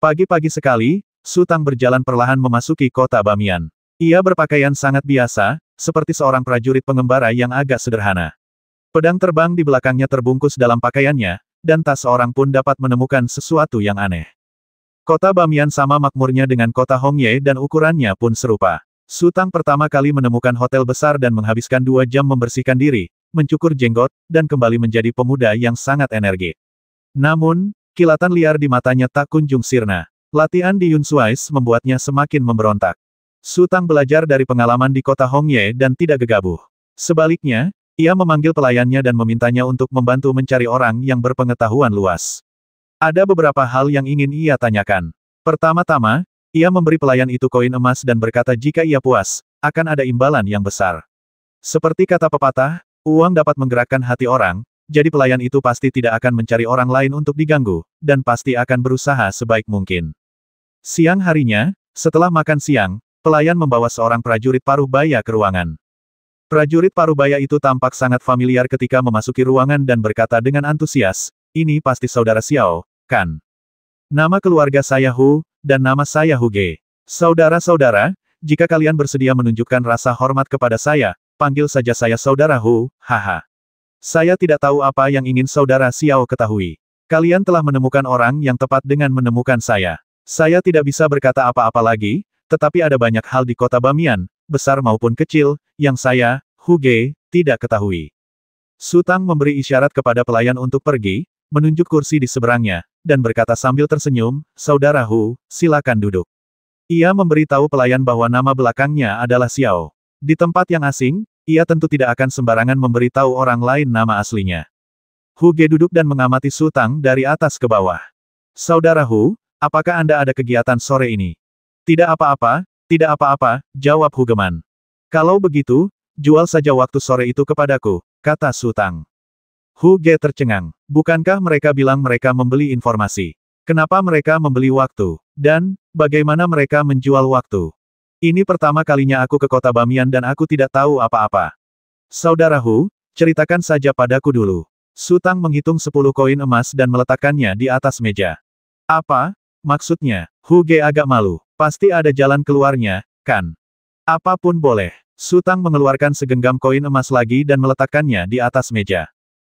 Pagi-pagi sekali, Su Tang berjalan perlahan memasuki kota Bamiyan. Ia berpakaian sangat biasa, seperti seorang prajurit pengembara yang agak sederhana. Pedang terbang di belakangnya terbungkus dalam pakaiannya, dan tak seorang pun dapat menemukan sesuatu yang aneh. Kota Bamiyan sama makmurnya dengan kota Hongye dan ukurannya pun serupa. Su Tang pertama kali menemukan hotel besar dan menghabiskan 2 jam membersihkan diri, mencukur jenggot, dan kembali menjadi pemuda yang sangat energik. Namun, kilatan liar di matanya tak kunjung sirna. Latihan di Yunsuais membuatnya semakin memberontak. Su Tang belajar dari pengalaman di kota Hongye dan tidak gegabah. Sebaliknya, ia memanggil pelayannya dan memintanya untuk membantu mencari orang yang berpengetahuan luas. Ada beberapa hal yang ingin ia tanyakan. Pertama-tama, ia memberi pelayan itu koin emas dan berkata jika ia puas, akan ada imbalan yang besar. Seperti kata pepatah, uang dapat menggerakkan hati orang, jadi pelayan itu pasti tidak akan mencari orang lain untuk diganggu, dan pasti akan berusaha sebaik mungkin. Siang harinya, setelah makan siang, pelayan membawa seorang prajurit paruh baya ke ruangan. Prajurit paruh baya itu tampak sangat familiar ketika memasuki ruangan dan berkata dengan antusias, "Ini pasti saudara Xiao, kan? Nama keluarga saya Hu, dan nama saya Hu Ge. Saudara-saudara, jika kalian bersedia menunjukkan rasa hormat kepada saya, panggil saja saya saudara Hu, haha. Saya tidak tahu apa yang ingin saudara Xiao ketahui. Kalian telah menemukan orang yang tepat dengan menemukan saya. Saya tidak bisa berkata apa-apa lagi, tetapi ada banyak hal di kota Bamiyan, besar maupun kecil, yang saya, Hu Ge, tidak ketahui." Su Tang memberi isyarat kepada pelayan untuk pergi, menunjuk kursi di seberangnya, dan berkata sambil tersenyum, "Saudara Hu, silakan duduk." Ia memberitahu pelayan bahwa nama belakangnya adalah Xiao. Di tempat yang asing, ia tentu tidak akan sembarangan memberitahu orang lain nama aslinya. Hu Ge duduk dan mengamati Su Tang dari atas ke bawah. "Saudara Hu, apakah Anda ada kegiatan sore ini?" "Tidak apa-apa, tidak apa-apa," jawab Hu Geman. "Kalau begitu, jual saja waktu sore itu kepadaku," kata Su Tang. Hu Ge tercengang. Bukankah mereka bilang mereka membeli informasi? Kenapa mereka membeli waktu? Dan, bagaimana mereka menjual waktu? Ini pertama kalinya aku ke kota Bamiyan dan aku tidak tahu apa-apa. "Saudara Hu, ceritakan saja padaku dulu." Su Tang menghitung 10 koin emas dan meletakkannya di atas meja. "Apa? Maksudnya?" Hu Ge agak malu. "Pasti ada jalan keluarnya, kan? Apapun boleh." Su Tang mengeluarkan segenggam koin emas lagi dan meletakkannya di atas meja.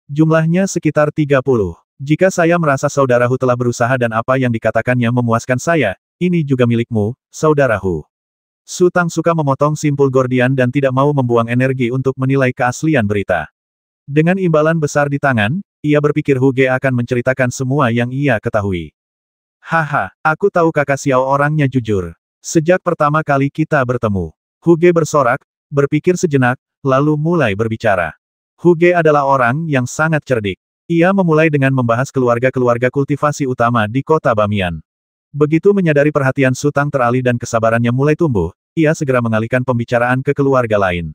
"Jumlahnya sekitar 30. Jika saya merasa saudara Hu telah berusaha dan apa yang dikatakannya memuaskan saya, ini juga milikmu, saudara Hu." Su Tang suka memotong simpul Gordian dan tidak mau membuang energi untuk menilai keaslian berita. Dengan imbalan besar di tangan, ia berpikir Hu Ge akan menceritakan semua yang ia ketahui. "Haha, aku tahu kakak Xiao orangnya jujur. Sejak pertama kali kita bertemu." Hu Ge bersorak, berpikir sejenak, lalu mulai berbicara. Hu Ge adalah orang yang sangat cerdik. Ia memulai dengan membahas keluarga-keluarga kultivasi utama di kota Bamiyan. Begitu menyadari perhatian Su Tang teralih dan kesabarannya mulai tumbuh, ia segera mengalihkan pembicaraan ke keluarga lain.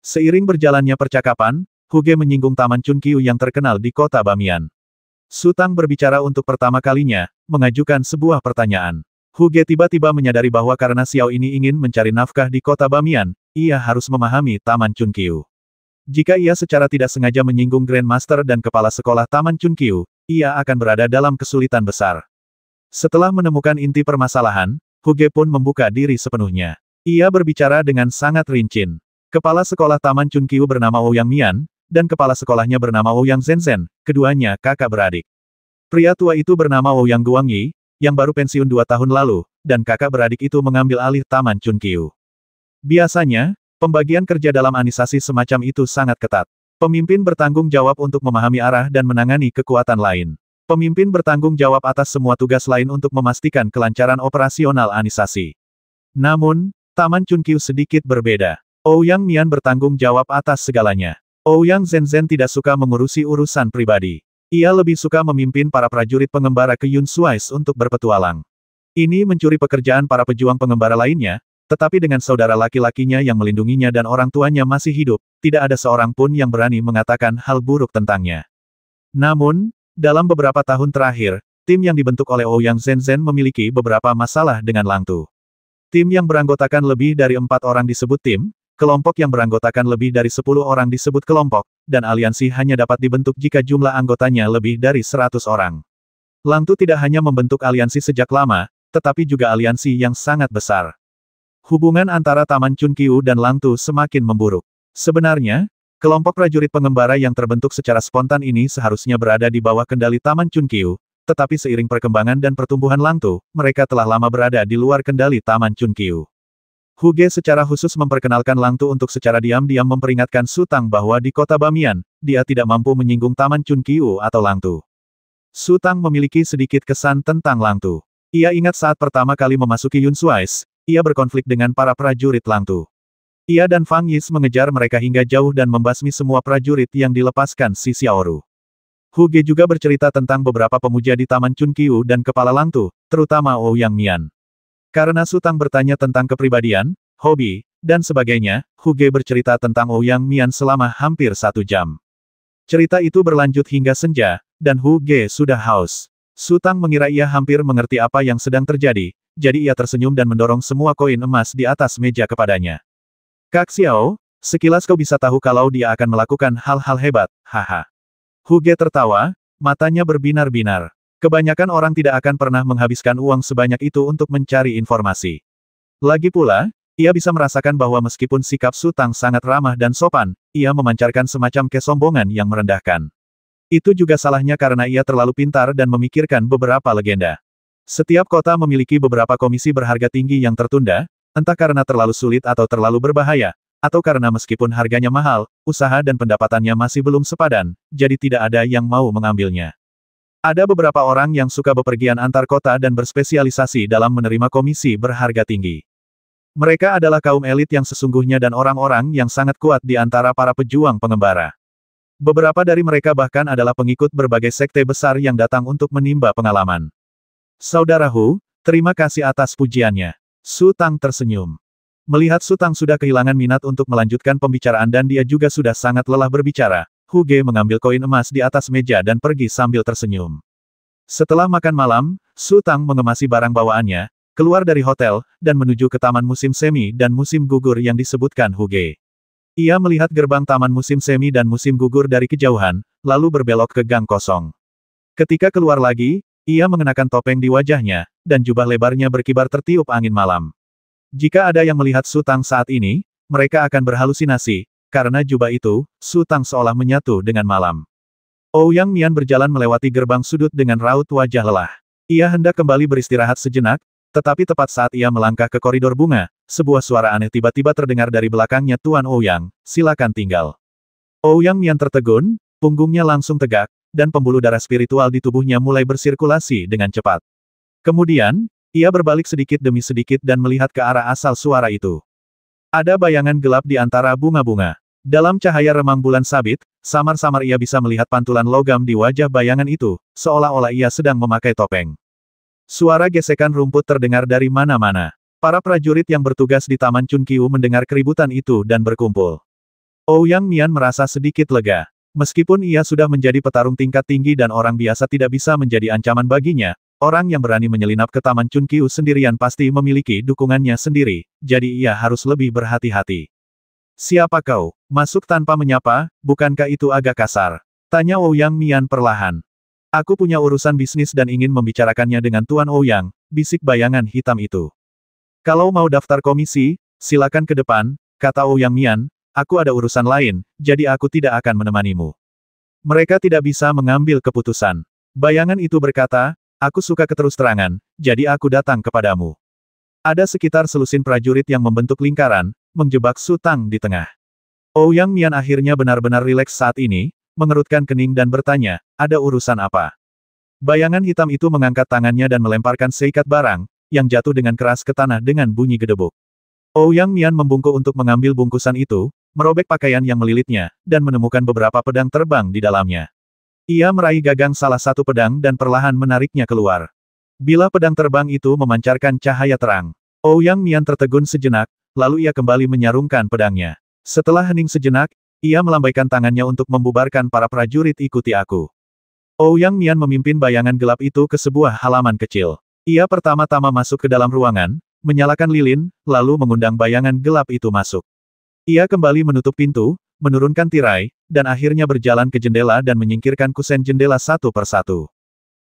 Seiring berjalannya percakapan, Hu Ge menyinggung Taman Chunqiu yang terkenal di kota Bamiyan. Su Tang berbicara untuk pertama kalinya, mengajukan sebuah pertanyaan. Hu Ge tiba-tiba menyadari bahwa karena Xiao ini ingin mencari nafkah di kota Bamiyan, ia harus memahami Taman Chunqiu. Jika ia secara tidak sengaja menyinggung Grandmaster dan kepala sekolah Taman Chunqiu, ia akan berada dalam kesulitan besar. Setelah menemukan inti permasalahan, Hu Ge pun membuka diri sepenuhnya. Ia berbicara dengan sangat rinci. Kepala sekolah Taman Chunqiu bernama Ouyang Mian, dan kepala sekolahnya bernama Ouyang Zhenzhen, keduanya kakak beradik. Pria tua itu bernama Ouyang Guangyi, yang baru pensiun 2 tahun lalu, dan kakak beradik itu mengambil alih Taman Chunqiu. Biasanya, pembagian kerja dalam anisasi semacam itu sangat ketat. Pemimpin bertanggung jawab untuk memahami arah dan menangani kekuatan lain. Pemimpin bertanggung jawab atas semua tugas lain untuk memastikan kelancaran operasional anisasi. Namun, Taman Chunqiu sedikit berbeda. Ouyang Mian bertanggung jawab atas segalanya. Ouyang Zhenzhen tidak suka mengurusi urusan pribadi. Ia lebih suka memimpin para prajurit pengembara ke Yunsuais untuk berpetualang. Ini mencuri pekerjaan para pejuang pengembara lainnya, tetapi dengan saudara laki-lakinya yang melindunginya dan orang tuanya masih hidup, tidak ada seorang pun yang berani mengatakan hal buruk tentangnya. Namun, dalam beberapa tahun terakhir, tim yang dibentuk oleh Ouyang Zhenzhen memiliki beberapa masalah dengan Langtu. Tim yang beranggotakan lebih dari 4 orang disebut tim, kelompok yang beranggotakan lebih dari 10 orang disebut kelompok, dan aliansi hanya dapat dibentuk jika jumlah anggotanya lebih dari 100 orang. Langtu tidak hanya membentuk aliansi sejak lama, tetapi juga aliansi yang sangat besar. Hubungan antara Taman Chunkyu dan Langtu semakin memburuk. Sebenarnya, kelompok prajurit pengembara yang terbentuk secara spontan ini seharusnya berada di bawah kendali Taman Chunkyu, tetapi seiring perkembangan dan pertumbuhan Langtu, mereka telah lama berada di luar kendali Taman Chunkyu. Huge secara khusus memperkenalkan Langtu untuk secara diam-diam memperingatkan Su Tang bahwa di kota Bamiyan, dia tidak mampu menyinggung Taman Chunkyu atau Langtu. Su Tang memiliki sedikit kesan tentang Langtu. Ia ingat saat pertama kali memasuki Yunsuais, ia berkonflik dengan para prajurit Langtu. Ia dan Fang Yis mengejar mereka hingga jauh dan membasmi semua prajurit yang dilepaskan si Xiaoru. Huge juga bercerita tentang beberapa pemuja di Taman Chunkyu dan kepala Langtu, terutama Ouyang Mian. Karena Su Tang bertanya tentang kepribadian, hobi, dan sebagainya, Huge bercerita tentang Ouyang Mian selama hampir 1 jam. Cerita itu berlanjut hingga senja, dan Huge sudah haus. Su Tang mengira ia hampir mengerti apa yang sedang terjadi, jadi ia tersenyum dan mendorong semua koin emas di atas meja kepadanya. Kak Xiao, sekilas kau bisa tahu kalau dia akan melakukan hal-hal hebat, haha. Huge tertawa, matanya berbinar-binar. Kebanyakan orang tidak akan pernah menghabiskan uang sebanyak itu untuk mencari informasi. Lagi pula, ia bisa merasakan bahwa meskipun sikap Su Tang sangat ramah dan sopan, ia memancarkan semacam kesombongan yang merendahkan. Itu juga salahnya karena ia terlalu pintar dan memikirkan beberapa legenda. Setiap kota memiliki beberapa komisi berharga tinggi yang tertunda, entah karena terlalu sulit atau terlalu berbahaya, atau karena meskipun harganya mahal, usaha dan pendapatannya masih belum sepadan, jadi tidak ada yang mau mengambilnya. Ada beberapa orang yang suka bepergian antar kota dan berspesialisasi dalam menerima komisi berharga tinggi. Mereka adalah kaum elit yang sesungguhnya dan orang-orang yang sangat kuat di antara para pejuang pengembara. Beberapa dari mereka bahkan adalah pengikut berbagai sekte besar yang datang untuk menimba pengalaman. Saudara Hu, terima kasih atas pujiannya. Su Tang tersenyum. Melihat Su Tang sudah kehilangan minat untuk melanjutkan pembicaraan dan dia juga sudah sangat lelah berbicara, Huge mengambil koin emas di atas meja dan pergi sambil tersenyum. Setelah makan malam, Su Tang mengemasi barang bawaannya, keluar dari hotel, dan menuju ke taman musim semi dan musim gugur yang disebutkan Huge. Ia melihat gerbang taman musim semi dan musim gugur dari kejauhan, lalu berbelok ke gang kosong. Ketika keluar lagi, ia mengenakan topeng di wajahnya, dan jubah lebarnya berkibar tertiup angin malam. Jika ada yang melihat Su Tang saat ini, mereka akan berhalusinasi. Karena jubah itu, Su Tang seolah menyatu dengan malam. Ouyang Mian berjalan melewati gerbang sudut dengan raut wajah lelah. Ia hendak kembali beristirahat sejenak, tetapi tepat saat ia melangkah ke koridor bunga, sebuah suara aneh tiba-tiba terdengar dari belakangnya. Tuan Ouyang, silakan tinggal. Ouyang Mian tertegun, punggungnya langsung tegak, dan pembuluh darah spiritual di tubuhnya mulai bersirkulasi dengan cepat. Kemudian, ia berbalik sedikit demi sedikit dan melihat ke arah asal suara itu. Ada bayangan gelap di antara bunga-bunga. Dalam cahaya remang bulan sabit, samar-samar ia bisa melihat pantulan logam di wajah bayangan itu, seolah-olah ia sedang memakai topeng. Suara gesekan rumput terdengar dari mana-mana. Para prajurit yang bertugas di Taman Chunkyu mendengar keributan itu dan berkumpul. Ouyang Mian merasa sedikit lega. Meskipun ia sudah menjadi petarung tingkat tinggi dan orang biasa tidak bisa menjadi ancaman baginya, orang yang berani menyelinap ke Taman Chunkyu sendirian pasti memiliki dukungannya sendiri, jadi ia harus lebih berhati-hati. Siapa kau? Masuk tanpa menyapa, bukankah itu agak kasar? Tanya Ouyang Mian perlahan. Aku punya urusan bisnis dan ingin membicarakannya dengan Tuan Ouyang, bisik bayangan hitam itu. Kalau mau daftar komisi, silakan ke depan, kata Ouyang Mian, aku ada urusan lain, jadi aku tidak akan menemanimu. Mereka tidak bisa mengambil keputusan. Bayangan itu berkata, aku suka keterus-terangan, jadi aku datang kepadamu. Ada sekitar selusin prajurit yang membentuk lingkaran, menjebak Su Tang di tengah. Ouyang Mian akhirnya benar-benar rileks saat ini, mengerutkan kening dan bertanya, ada urusan apa? Bayangan hitam itu mengangkat tangannya dan melemparkan seikat barang, yang jatuh dengan keras ke tanah dengan bunyi gedebuk. Ouyang Mian membungkuk untuk mengambil bungkusan itu, merobek pakaian yang melilitnya, dan menemukan beberapa pedang terbang di dalamnya. Ia meraih gagang salah satu pedang dan perlahan menariknya keluar. Bila pedang terbang itu memancarkan cahaya terang, Ouyang Mian tertegun sejenak, lalu ia kembali menyarungkan pedangnya. Setelah hening sejenak, ia melambaikan tangannya untuk membubarkan para prajurit ikuti aku. Ouyang Mian memimpin bayangan gelap itu ke sebuah halaman kecil. Ia pertama-tama masuk ke dalam ruangan, menyalakan lilin, lalu mengundang bayangan gelap itu masuk. Ia kembali menutup pintu, menurunkan tirai, dan akhirnya berjalan ke jendela dan menyingkirkan kusen jendela satu persatu.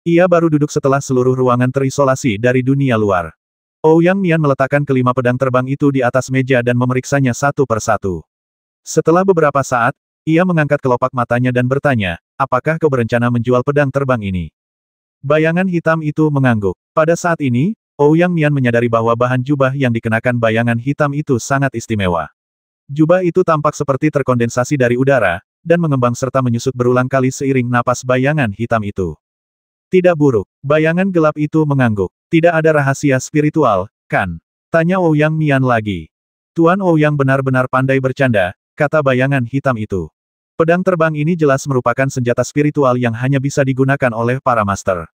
Ia baru duduk setelah seluruh ruangan terisolasi dari dunia luar. Ouyang Mian meletakkan kelima pedang terbang itu di atas meja dan memeriksanya satu persatu. Setelah beberapa saat, ia mengangkat kelopak matanya dan bertanya, apakah kau berencana menjual pedang terbang ini? Bayangan hitam itu mengangguk. Pada saat ini, Ouyang Mian menyadari bahwa bahan jubah yang dikenakan bayangan hitam itu sangat istimewa. Jubah itu tampak seperti terkondensasi dari udara, dan mengembang serta menyusut berulang kali seiring napas bayangan hitam itu. Tidak buruk. Bayangan gelap itu mengangguk. Tidak ada rahasia spiritual, kan? Tanya Ouyang Mian lagi. Tuan Ouyang benar-benar pandai bercanda, kata bayangan hitam itu. Pedang terbang ini jelas merupakan senjata spiritual yang hanya bisa digunakan oleh para master.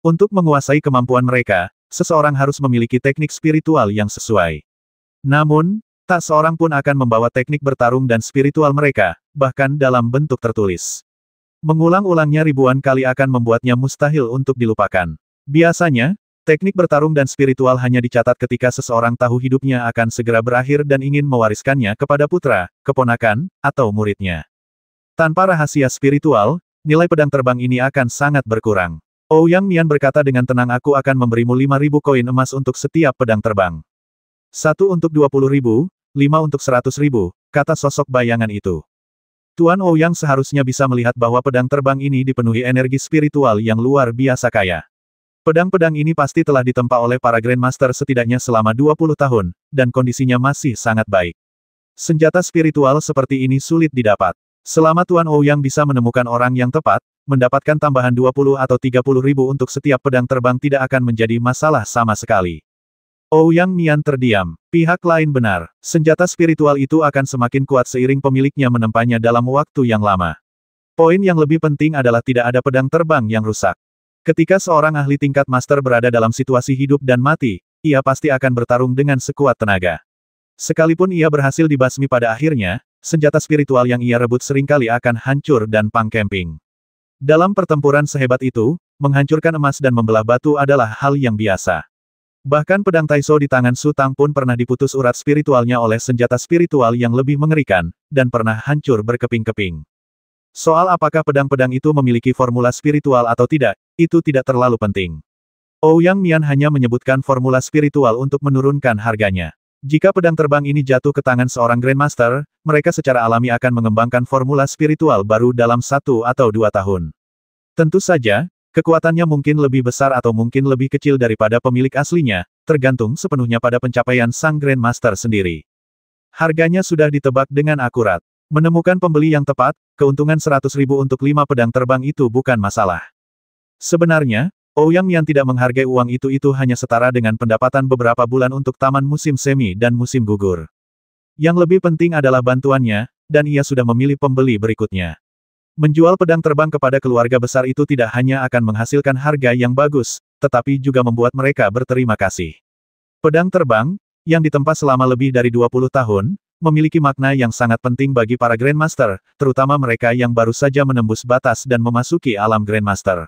Untuk menguasai kemampuan mereka, seseorang harus memiliki teknik spiritual yang sesuai. Namun, tak seorang pun akan membawa teknik bertarung dan spiritual mereka, bahkan dalam bentuk tertulis. Mengulang-ulangnya ribuan kali akan membuatnya mustahil untuk dilupakan. Biasanya, teknik bertarung dan spiritual hanya dicatat ketika seseorang tahu hidupnya akan segera berakhir dan ingin mewariskannya kepada putra, keponakan, atau muridnya. Tanpa rahasia spiritual, nilai pedang terbang ini akan sangat berkurang. Ouyang Mian berkata dengan tenang, aku akan memberimu 5.000 koin emas untuk setiap pedang terbang. 1 untuk 20.000, 5 untuk 100.000, kata sosok bayangan itu. Tuan Ouyang seharusnya bisa melihat bahwa pedang terbang ini dipenuhi energi spiritual yang luar biasa kaya. Pedang-pedang ini pasti telah ditempa oleh para Grandmaster setidaknya selama 20 tahun, dan kondisinya masih sangat baik. Senjata spiritual seperti ini sulit didapat. Selama Tuan Ouyang bisa menemukan orang yang tepat, mendapatkan tambahan 20 atau 30.000 untuk setiap pedang terbang tidak akan menjadi masalah sama sekali. Ouyang Mian terdiam. Pihak lain benar. Senjata spiritual itu akan semakin kuat seiring pemiliknya menempanya dalam waktu yang lama. Poin yang lebih penting adalah tidak ada pedang terbang yang rusak. Ketika seorang ahli tingkat master berada dalam situasi hidup dan mati, ia pasti akan bertarung dengan sekuat tenaga. Sekalipun ia berhasil dibasmi pada akhirnya, senjata spiritual yang ia rebut seringkali akan hancur dan pangkemping. Dalam pertempuran sehebat itu, menghancurkan emas dan membelah batu adalah hal yang biasa. Bahkan pedang Taiso di tangan Su Tang pun pernah diputus urat spiritualnya oleh senjata spiritual yang lebih mengerikan, dan pernah hancur berkeping-keping. Soal apakah pedang-pedang itu memiliki formula spiritual atau tidak, itu tidak terlalu penting. Ouyang Mian hanya menyebutkan formula spiritual untuk menurunkan harganya. Jika pedang terbang ini jatuh ke tangan seorang Grandmaster, mereka secara alami akan mengembangkan formula spiritual baru dalam 1 atau 2 tahun. Tentu saja, kekuatannya mungkin lebih besar atau mungkin lebih kecil daripada pemilik aslinya, tergantung sepenuhnya pada pencapaian sang Grandmaster sendiri. Harganya sudah ditebak dengan akurat. Menemukan pembeli yang tepat, keuntungan 100.000 untuk 5 pedang terbang itu bukan masalah. Sebenarnya, Ouyang Mian tidak menghargai uang itu hanya setara dengan pendapatan beberapa bulan untuk taman musim semi dan musim gugur. Yang lebih penting adalah bantuannya, dan ia sudah memilih pembeli berikutnya. Menjual pedang terbang kepada keluarga besar itu tidak hanya akan menghasilkan harga yang bagus, tetapi juga membuat mereka berterima kasih. Pedang terbang, yang ditempa selama lebih dari 20 tahun, memiliki makna yang sangat penting bagi para Grandmaster, terutama mereka yang baru saja menembus batas dan memasuki alam Grandmaster.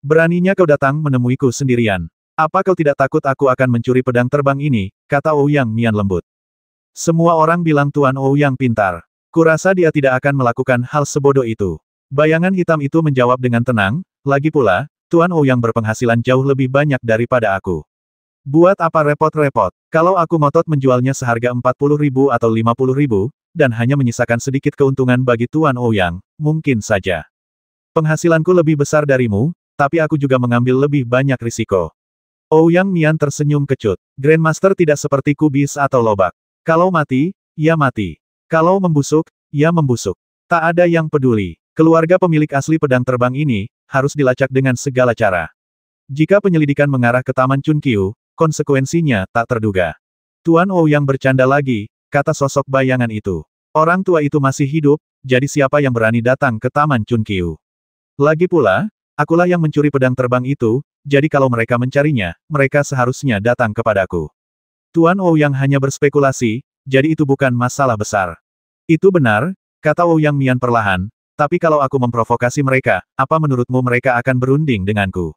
Beraninya kau datang menemuiku sendirian. Apa kau tidak takut aku akan mencuri pedang terbang ini, kata Ouyang Mian lembut. Semua orang bilang Tuan Ouyang pintar. Kurasa dia tidak akan melakukan hal sebodoh itu. Bayangan hitam itu menjawab dengan tenang, lagi pula, Tuan Ouyang berpenghasilan jauh lebih banyak daripada aku. Buat apa repot-repot? Kalau aku ngotot menjualnya seharga 40.000 atau 50.000, dan hanya menyisakan sedikit keuntungan bagi Tuan Ouyang, mungkin saja. Penghasilanku lebih besar darimu, tapi aku juga mengambil lebih banyak risiko. Ouyang Mian tersenyum kecut. Grandmaster tidak seperti kubis atau lobak. Kalau mati, ya mati. Kalau membusuk, ya membusuk. Tak ada yang peduli. Keluarga pemilik asli pedang terbang ini, harus dilacak dengan segala cara. Jika penyelidikan mengarah ke Taman Chunqiu, konsekuensinya tak terduga. Tuan Ouyang bercanda lagi, kata sosok bayangan itu. Orang tua itu masih hidup, jadi siapa yang berani datang ke Taman Chunqiu? Lagi pula, akulah yang mencuri pedang terbang itu, jadi kalau mereka mencarinya, mereka seharusnya datang kepadaku. Tuan Ouyang hanya berspekulasi, jadi itu bukan masalah besar. Itu benar, kata Ouyang Mian perlahan, tapi kalau aku memprovokasi mereka, apa menurutmu mereka akan berunding denganku?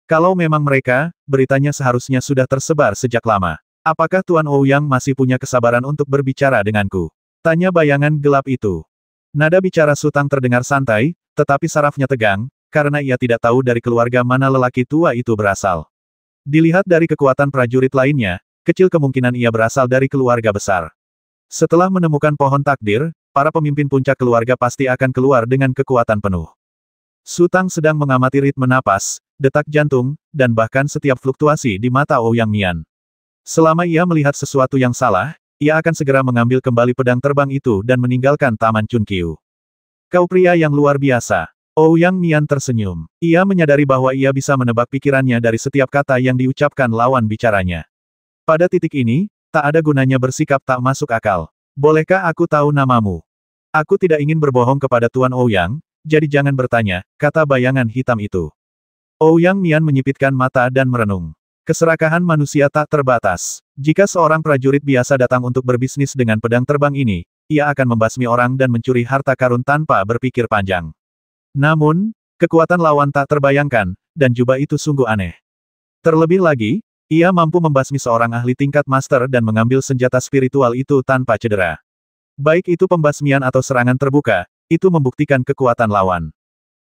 Kalau memang mereka, beritanya seharusnya sudah tersebar sejak lama. Apakah Tuan Ouyang masih punya kesabaran untuk berbicara denganku? Tanya bayangan gelap itu. Nada bicara Su Tang terdengar santai, tetapi sarafnya tegang, karena ia tidak tahu dari keluarga mana lelaki tua itu berasal. Dilihat dari kekuatan prajurit lainnya, kecil kemungkinan ia berasal dari keluarga besar. Setelah menemukan pohon takdir, para pemimpin puncak keluarga pasti akan keluar dengan kekuatan penuh. Su Tang sedang mengamati ritme napas, detak jantung, dan bahkan setiap fluktuasi di mata Ouyang Mian. Selama ia melihat sesuatu yang salah, ia akan segera mengambil kembali pedang terbang itu dan meninggalkan Taman Chunqiu. Kau pria yang luar biasa. Ouyang Mian tersenyum. Ia menyadari bahwa ia bisa menebak pikirannya dari setiap kata yang diucapkan lawan bicaranya. Pada titik ini, tak ada gunanya bersikap tak masuk akal. Bolehkah aku tahu namamu? Aku tidak ingin berbohong kepada Tuan Ouyang, jadi jangan bertanya, kata bayangan hitam itu. Ouyang Mian menyipitkan mata dan merenung. Keserakahan manusia tak terbatas. Jika seorang prajurit biasa datang untuk berbisnis dengan pedang terbang ini, ia akan membasmi orang dan mencuri harta karun tanpa berpikir panjang. Namun, kekuatan lawan tak terbayangkan, dan jubah itu sungguh aneh. Terlebih lagi, ia mampu membasmi seorang ahli tingkat master dan mengambil senjata spiritual itu tanpa cedera. Baik itu pembasmian atau serangan terbuka, itu membuktikan kekuatan lawan.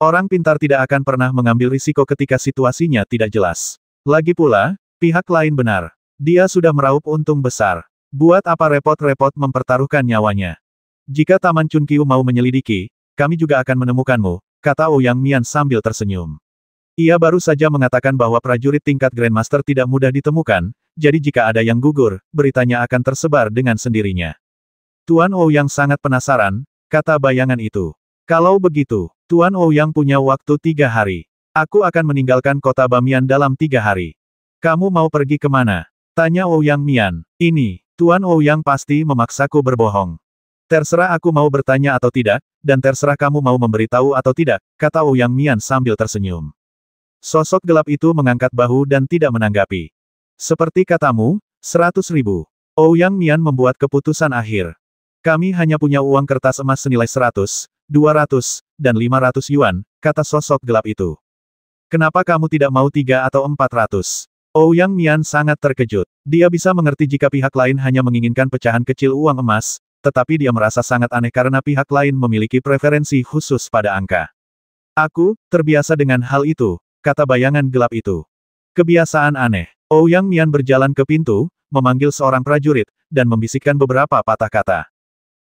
Orang pintar tidak akan pernah mengambil risiko ketika situasinya tidak jelas. Lagi pula, pihak lain benar. Dia sudah meraup untung besar. Buat apa repot-repot mempertaruhkan nyawanya? Jika Taman Chunqiu mau menyelidiki, kami juga akan menemukanmu, kata Ouyang Mian sambil tersenyum. Ia baru saja mengatakan bahwa prajurit tingkat Grandmaster tidak mudah ditemukan, jadi jika ada yang gugur, beritanya akan tersebar dengan sendirinya. Tuan Ouyang sangat penasaran, kata bayangan itu. Kalau begitu, Tuan Ouyang punya waktu 3 hari. Aku akan meninggalkan kota Bamian dalam 3 hari. Kamu mau pergi kemana? Tanya Ouyang Mian. Ini, Tuan Ouyang pasti memaksaku berbohong. Terserah aku mau bertanya atau tidak, dan terserah kamu mau memberitahu atau tidak, kata Ouyang Mian sambil tersenyum. Sosok gelap itu mengangkat bahu dan tidak menanggapi. Seperti katamu, 100.000. Ouyang Mian membuat keputusan akhir. Kami hanya punya uang kertas emas senilai 100, 200, dan 500 yuan, kata sosok gelap itu. Kenapa kamu tidak mau 3 atau 400? Ouyang Mian sangat terkejut. Dia bisa mengerti jika pihak lain hanya menginginkan pecahan kecil uang emas, tetapi dia merasa sangat aneh karena pihak lain memiliki preferensi khusus pada angka. Aku, terbiasa dengan hal itu, kata bayangan gelap itu. Kebiasaan aneh. Ouyang Mian berjalan ke pintu, memanggil seorang prajurit, dan membisikkan beberapa patah kata.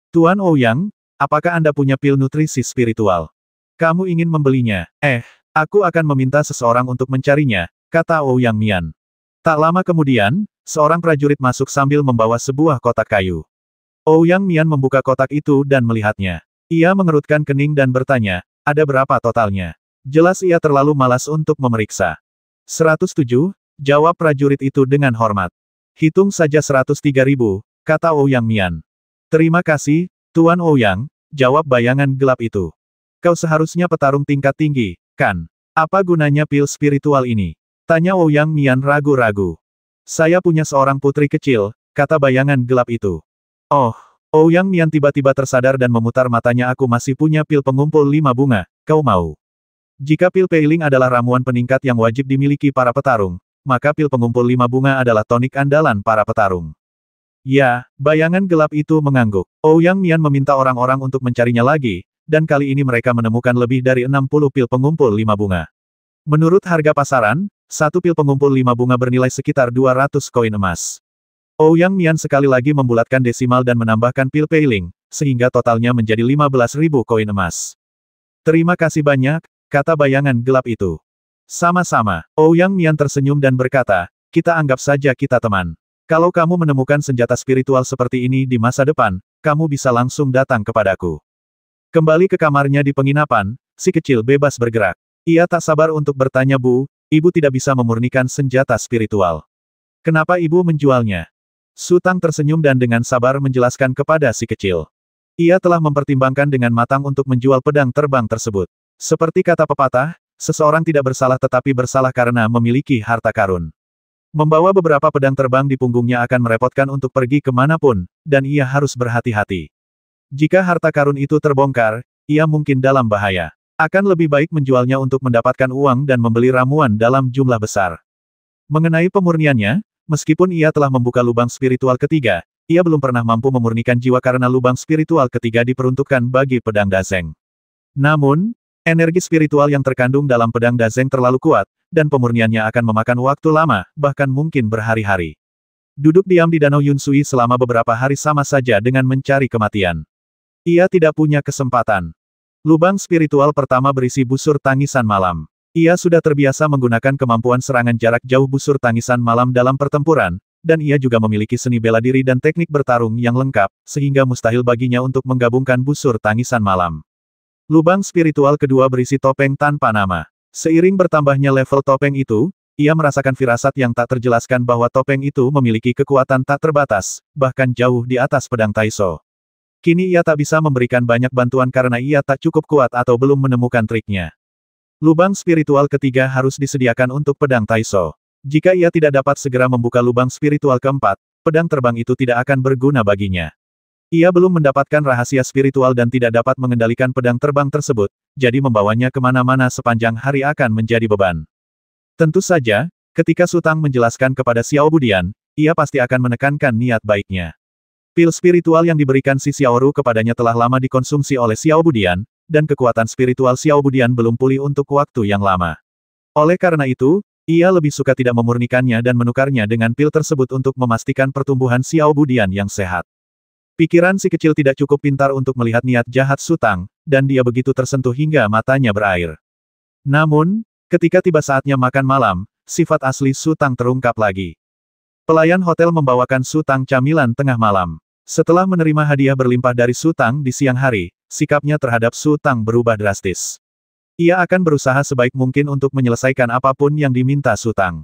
Tuan Ouyang, apakah Anda punya pil nutrisi spiritual? Kamu ingin membelinya? Aku akan meminta seseorang untuk mencarinya, kata Ouyang Mian. Tak lama kemudian, seorang prajurit masuk sambil membawa sebuah kotak kayu. Ouyang Mian membuka kotak itu dan melihatnya. Ia mengerutkan kening dan bertanya, ada berapa totalnya? Jelas ia terlalu malas untuk memeriksa. 107, jawab prajurit itu dengan hormat. Hitung saja 103.000, kata Ouyang Mian. Terima kasih, Tuan Ouyang, jawab bayangan gelap itu. Kau seharusnya petarung tingkat tinggi, kan? Apa gunanya pil spiritual ini? Tanya Ouyang Mian ragu-ragu. Saya punya seorang putri kecil, kata bayangan gelap itu. Oh, Ouyang Mian tiba-tiba tersadar dan memutar matanya. Aku masih punya pil pengumpul 5 bunga, kau mau? Jika pil Peiling adalah ramuan peningkat yang wajib dimiliki para petarung, maka pil pengumpul 5 bunga adalah tonik andalan para petarung. Ya, bayangan gelap itu mengangguk. Ouyang Mian meminta orang-orang untuk mencarinya lagi, dan kali ini mereka menemukan lebih dari 60 pil pengumpul 5 bunga. Menurut harga pasaran, satu pil pengumpul 5 bunga bernilai sekitar 200 koin emas. Ouyang Mian sekali lagi membulatkan desimal dan menambahkan pil Peiling, sehingga totalnya menjadi 15.000 koin emas. Terima kasih banyak, kata bayangan gelap itu. Sama-sama, Ouyang Mian tersenyum dan berkata, kita anggap saja kita teman. Kalau kamu menemukan senjata spiritual seperti ini di masa depan, kamu bisa langsung datang kepadaku. Kembali ke kamarnya di penginapan, si kecil bebas bergerak. Ia tak sabar untuk bertanya, Bu, ibu tidak bisa memurnikan senjata spiritual. Kenapa ibu menjualnya? Su Tang tersenyum dan dengan sabar menjelaskan kepada si kecil. Ia telah mempertimbangkan dengan matang untuk menjual pedang terbang tersebut. Seperti kata pepatah, seseorang tidak bersalah tetapi bersalah karena memiliki harta karun. Membawa beberapa pedang terbang di punggungnya akan merepotkan untuk pergi kemanapun, dan ia harus berhati-hati. Jika harta karun itu terbongkar, ia mungkin dalam bahaya. Akan lebih baik menjualnya untuk mendapatkan uang dan membeli ramuan dalam jumlah besar. Mengenai pemurniannya, meskipun ia telah membuka lubang spiritual ketiga, ia belum pernah mampu memurnikan jiwa karena lubang spiritual ketiga diperuntukkan bagi pedang Dazeng. Namun, Energi spiritual yang terkandung dalam pedang Dazeng terlalu kuat, dan pemurniannya akan memakan waktu lama, bahkan mungkin berhari-hari. Duduk diam di Danau Yunsui selama beberapa hari sama saja dengan mencari kematian. Ia tidak punya kesempatan. Lubang spiritual pertama berisi busur tangisan malam. Ia sudah terbiasa menggunakan kemampuan serangan jarak jauh busur tangisan malam dalam pertempuran, dan ia juga memiliki seni bela diri dan teknik bertarung yang lengkap, sehingga mustahil baginya untuk menggabungkan busur tangisan malam. Lubang spiritual kedua berisi topeng tanpa nama. Seiring bertambahnya level topeng itu, ia merasakan firasat yang tak terjelaskan bahwa topeng itu memiliki kekuatan tak terbatas, bahkan jauh di atas pedang Taiso. Kini ia tak bisa memberikan banyak bantuan karena ia tak cukup kuat atau belum menemukan triknya. Lubang spiritual ketiga harus disediakan untuk pedang Taiso. Jika ia tidak dapat segera membuka lubang spiritual keempat, pedang terbang itu tidak akan berguna baginya. Ia belum mendapatkan rahasia spiritual dan tidak dapat mengendalikan pedang terbang tersebut, jadi membawanya kemana-mana sepanjang hari akan menjadi beban. Tentu saja, ketika Sutang menjelaskan kepada Xiao Budian, ia pasti akan menekankan niat baiknya. Pil spiritual yang diberikan si Xiaoru kepadanya telah lama dikonsumsi oleh Xiao Budian, dan kekuatan spiritual Xiao Budian belum pulih untuk waktu yang lama. Oleh karena itu, ia lebih suka tidak memurnikannya dan menukarnya dengan pil tersebut untuk memastikan pertumbuhan Xiao Budian yang sehat. Pikiran si kecil tidak cukup pintar untuk melihat niat jahat Sutang, dan dia begitu tersentuh hingga matanya berair. Namun, ketika tiba saatnya makan malam, sifat asli Sutang terungkap lagi. Pelayan hotel membawakan Sutang camilan tengah malam. Setelah menerima hadiah berlimpah dari Sutang di siang hari, sikapnya terhadap Sutang berubah drastis. Ia akan berusaha sebaik mungkin untuk menyelesaikan apapun yang diminta Sutang.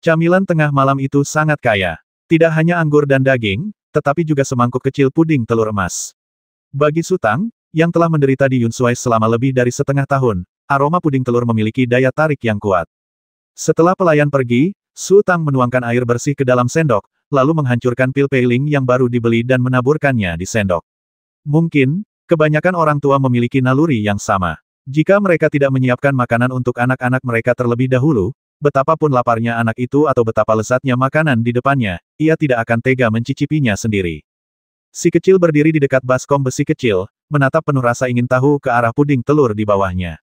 Camilan tengah malam itu sangat kaya. Tidak hanya anggur dan daging, tetapi juga semangkuk kecil puding telur emas. Bagi Sutang, yang telah menderita di Yunsui selama lebih dari setengah tahun, aroma puding telur memiliki daya tarik yang kuat. Setelah pelayan pergi, Sutang menuangkan air bersih ke dalam sendok, lalu menghancurkan pil peiling yang baru dibeli dan menaburkannya di sendok. Mungkin, kebanyakan orang tua memiliki naluri yang sama. Jika mereka tidak menyiapkan makanan untuk anak-anak mereka terlebih dahulu, betapapun laparnya anak itu atau betapa lezatnya makanan di depannya, ia tidak akan tega mencicipinya sendiri. Si kecil berdiri di dekat baskom besi kecil, menatap penuh rasa ingin tahu ke arah puding telur di bawahnya.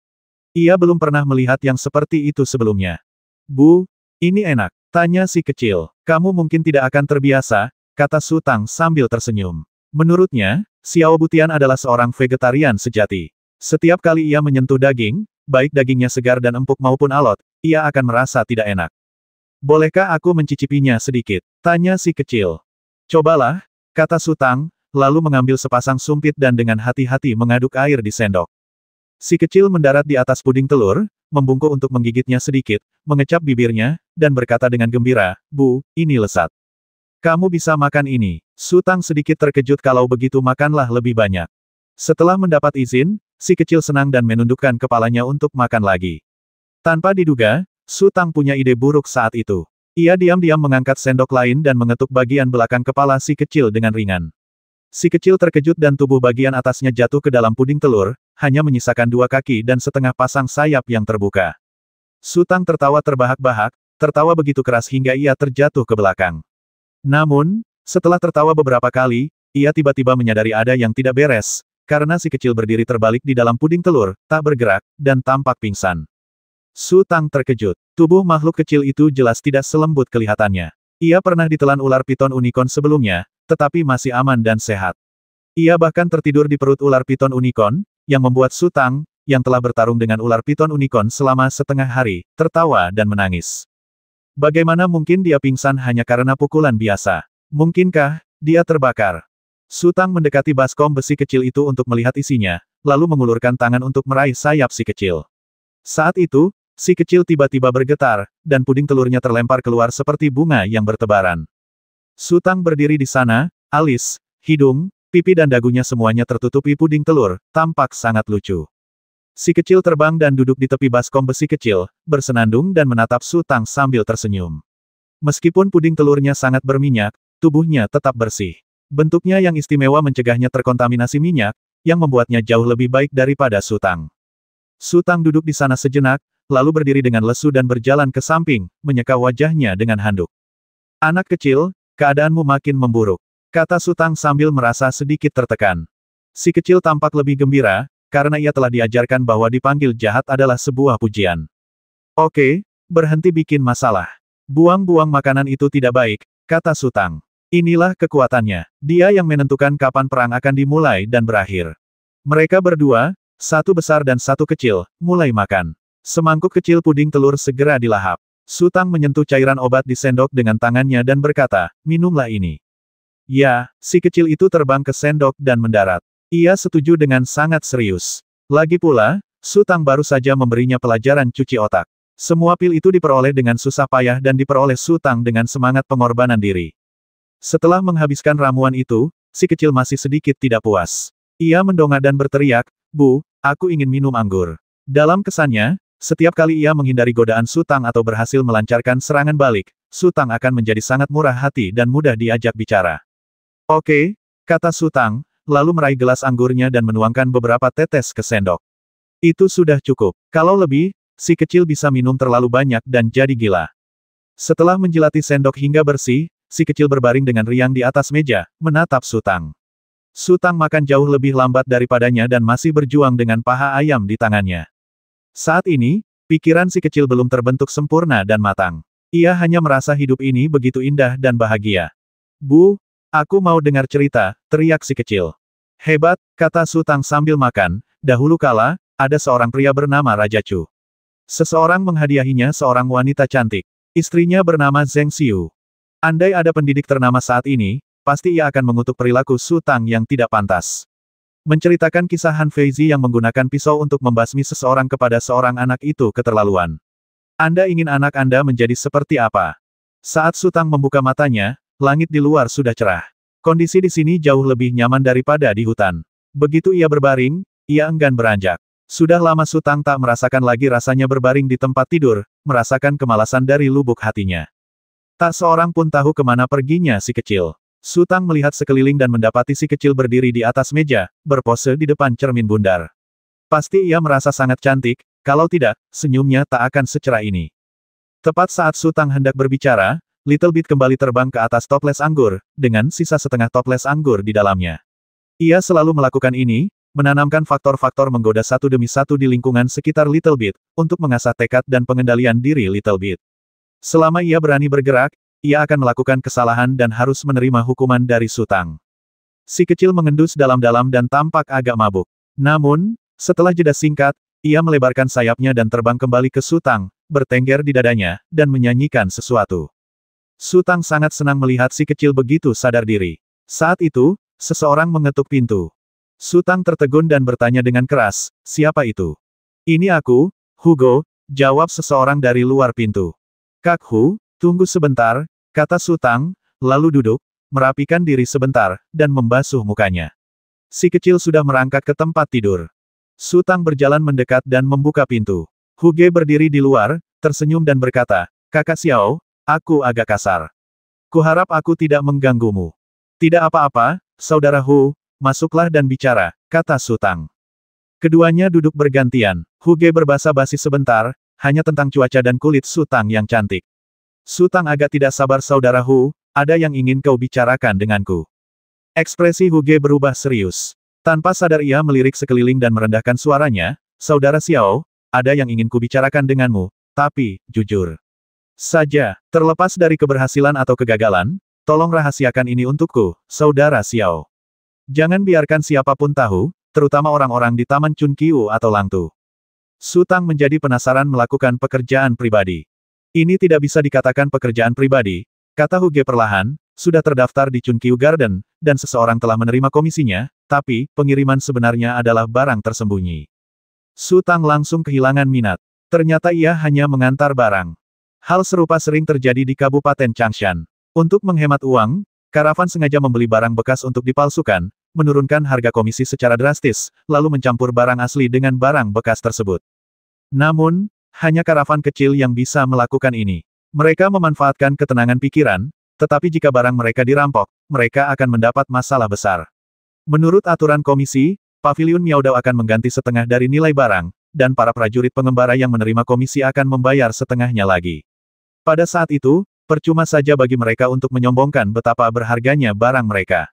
Ia belum pernah melihat yang seperti itu sebelumnya. Bu, ini enak, tanya si kecil. Kamu mungkin tidak akan terbiasa, kata Sutang sambil tersenyum. Menurutnya, Xiao Butian adalah seorang vegetarian sejati. Setiap kali ia menyentuh daging, baik dagingnya segar dan empuk maupun alot, ia akan merasa tidak enak. Bolehkah aku mencicipinya sedikit? Tanya si kecil. Cobalah, kata Sutang, lalu mengambil sepasang sumpit dan dengan hati-hati mengaduk air di sendok. Si kecil mendarat di atas puding telur, membungkuk untuk menggigitnya sedikit, mengecap bibirnya, dan berkata dengan gembira, Bu, ini lezat. Kamu bisa makan ini. Sutang sedikit terkejut kalau begitu makanlah lebih banyak. Setelah mendapat izin, si kecil senang dan menundukkan kepalanya untuk makan lagi. Tanpa diduga, Sutang punya ide buruk saat itu. Ia diam-diam mengangkat sendok lain dan mengetuk bagian belakang kepala si kecil dengan ringan. Si kecil terkejut dan tubuh bagian atasnya jatuh ke dalam puding telur, hanya menyisakan dua kaki dan setengah pasang sayap yang terbuka. Sutang tertawa terbahak-bahak, tertawa begitu keras hingga ia terjatuh ke belakang. Namun, setelah tertawa beberapa kali, ia tiba-tiba menyadari ada yang tidak beres, karena si kecil berdiri terbalik di dalam puding telur, tak bergerak, dan tampak pingsan. Sutang terkejut. Tubuh makhluk kecil itu jelas tidak selembut kelihatannya. Ia pernah ditelan ular piton unicorn sebelumnya, tetapi masih aman dan sehat. Ia bahkan tertidur di perut ular piton unicorn, yang membuat Sutang, yang telah bertarung dengan ular piton unicorn selama setengah hari, tertawa dan menangis. Bagaimana mungkin dia pingsan hanya karena pukulan biasa? Mungkinkah dia terbakar? Sutang mendekati baskom besi kecil itu untuk melihat isinya, lalu mengulurkan tangan untuk meraih sayap si kecil. Saat itu, si kecil tiba-tiba bergetar, dan puding telurnya terlempar keluar seperti bunga yang bertebaran. Sutang berdiri di sana, alis, hidung, pipi dan dagunya semuanya tertutupi puding telur, tampak sangat lucu. Si kecil terbang dan duduk di tepi baskom besi kecil, bersenandung dan menatap Sutang sambil tersenyum. Meskipun puding telurnya sangat berminyak, tubuhnya tetap bersih. Bentuknya yang istimewa mencegahnya terkontaminasi minyak, yang membuatnya jauh lebih baik daripada Sutang. Sutang duduk di sana sejenak, lalu berdiri dengan lesu dan berjalan ke samping, menyeka wajahnya dengan handuk. Anak kecil, keadaanmu makin memburuk, kata Sutang sambil merasa sedikit tertekan. Si kecil tampak lebih gembira, karena ia telah diajarkan bahwa dipanggil jahat adalah sebuah pujian. Oke, berhenti bikin masalah. Buang-buang makanan itu tidak baik, kata Su Tang. Inilah kekuatannya. Dia yang menentukan kapan perang akan dimulai dan berakhir. Mereka berdua, satu besar dan satu kecil, mulai makan. Semangkuk kecil puding telur segera dilahap. Su Tang menyentuh cairan obat di sendok dengan tangannya dan berkata, minumlah ini. Ya, si kecil itu terbang ke sendok dan mendarat. Ia setuju dengan sangat serius. Lagi pula, Su Tang baru saja memberinya pelajaran cuci otak. Semua pil itu diperoleh dengan susah payah dan diperoleh Su Tang dengan semangat pengorbanan diri. Setelah menghabiskan ramuan itu, si kecil masih sedikit tidak puas. Ia mendongak dan berteriak, Bu, aku ingin minum anggur. Dalam kesannya, setiap kali ia menghindari godaan Su Tang atau berhasil melancarkan serangan balik, Su Tang akan menjadi sangat murah hati dan mudah diajak bicara. Oke, kata Su Tang, lalu meraih gelas anggurnya dan menuangkan beberapa tetes ke sendok. Itu sudah cukup. Kalau lebih, si kecil bisa minum terlalu banyak dan jadi gila. Setelah menjilati sendok hingga bersih, si kecil berbaring dengan riang di atas meja, menatap Su Tang. Su Tang makan jauh lebih lambat daripadanya dan masih berjuang dengan paha ayam di tangannya. Saat ini, pikiran si kecil belum terbentuk sempurna dan matang. Ia hanya merasa hidup ini begitu indah dan bahagia. Bu, aku mau dengar cerita, teriak si kecil. Hebat, kata Su Tang sambil makan, dahulu kala, ada seorang pria bernama Raja Chu. Seseorang menghadiahinya seorang wanita cantik. Istrinya bernama Zheng Xiu. Andai ada pendidik ternama saat ini, pasti ia akan mengutuk perilaku Su Tang yang tidak pantas. Menceritakan kisah Han Feizi yang menggunakan pisau untuk membasmi seseorang kepada seorang anak itu keterlaluan. Anda ingin anak Anda menjadi seperti apa? Saat Su Tang membuka matanya, langit di luar sudah cerah. Kondisi di sini jauh lebih nyaman daripada di hutan. Begitu ia berbaring, ia enggan beranjak. Sudah lama Su Tang tak merasakan lagi rasanya berbaring di tempat tidur, merasakan kemalasan dari lubuk hatinya. Tak seorang pun tahu kemana perginya si kecil. Su Tang melihat sekeliling dan mendapati si kecil berdiri di atas meja, berpose di depan cermin bundar. Pasti ia merasa sangat cantik, kalau tidak, senyumnya tak akan secerah ini. Tepat saat Su Tang hendak berbicara, Little Bit kembali terbang ke atas toples anggur, dengan sisa setengah toples anggur di dalamnya. Ia selalu melakukan ini, menanamkan faktor-faktor menggoda satu demi satu di lingkungan sekitar Little Bit, untuk mengasah tekad dan pengendalian diri Little Bit. Selama ia berani bergerak, ia akan melakukan kesalahan dan harus menerima hukuman dari Su Tang. Si kecil mengendus dalam-dalam dan tampak agak mabuk. Namun, setelah jeda singkat, ia melebarkan sayapnya dan terbang kembali ke Su Tang, bertengger di dadanya, dan menyanyikan sesuatu. Su Tang sangat senang melihat si kecil begitu sadar diri. Saat itu, seseorang mengetuk pintu. Su Tang tertegun dan bertanya dengan keras, siapa itu? Ini aku, Hugo, jawab seseorang dari luar pintu. Kak Hu, tunggu sebentar, kata Su Tang, lalu duduk, merapikan diri sebentar, dan membasuh mukanya. Si kecil sudah merangkak ke tempat tidur. Su Tang berjalan mendekat dan membuka pintu. Hugo berdiri di luar, tersenyum dan berkata, Kakak Xiao, aku agak kasar. Kuharap aku tidak mengganggumu. Tidak apa-apa, saudara Hu, masuklah dan bicara, kata Su Tang. Keduanya duduk bergantian. Hugo berbasa-basi sebentar, hanya tentang cuaca dan kulit Su Tang yang cantik. Su Tang agak tidak sabar saudara Hu, ada yang ingin kau bicarakan denganku. Ekspresi Hugo berubah serius. Tanpa sadar ia melirik sekeliling dan merendahkan suaranya, saudara Xiao, ada yang ingin kubicarakan denganmu, tapi, jujur saja, terlepas dari keberhasilan atau kegagalan, tolong rahasiakan ini untukku, saudara Xiao. Jangan biarkan siapapun tahu, terutama orang-orang di Taman Chunqiu atau Langtu. Su Tang menjadi penasaran melakukan pekerjaan pribadi. Ini tidak bisa dikatakan pekerjaan pribadi, kata Hugo perlahan, sudah terdaftar di Chunqiu Garden, dan seseorang telah menerima komisinya, tapi, pengiriman sebenarnya adalah barang tersembunyi. Su Tang langsung kehilangan minat. Ternyata ia hanya mengantar barang. Hal serupa sering terjadi di Kabupaten Changshan. Untuk menghemat uang, karavan sengaja membeli barang bekas untuk dipalsukan, menurunkan harga komisi secara drastis, lalu mencampur barang asli dengan barang bekas tersebut. Namun, hanya karavan kecil yang bisa melakukan ini. Mereka memanfaatkan ketenangan pikiran, tetapi jika barang mereka dirampok, mereka akan mendapat masalah besar. Menurut aturan komisi, Paviliun Miaodao akan mengganti setengah dari nilai barang, dan para prajurit pengembara yang menerima komisi akan membayar setengahnya lagi. Pada saat itu, percuma saja bagi mereka untuk menyombongkan betapa berharganya barang mereka.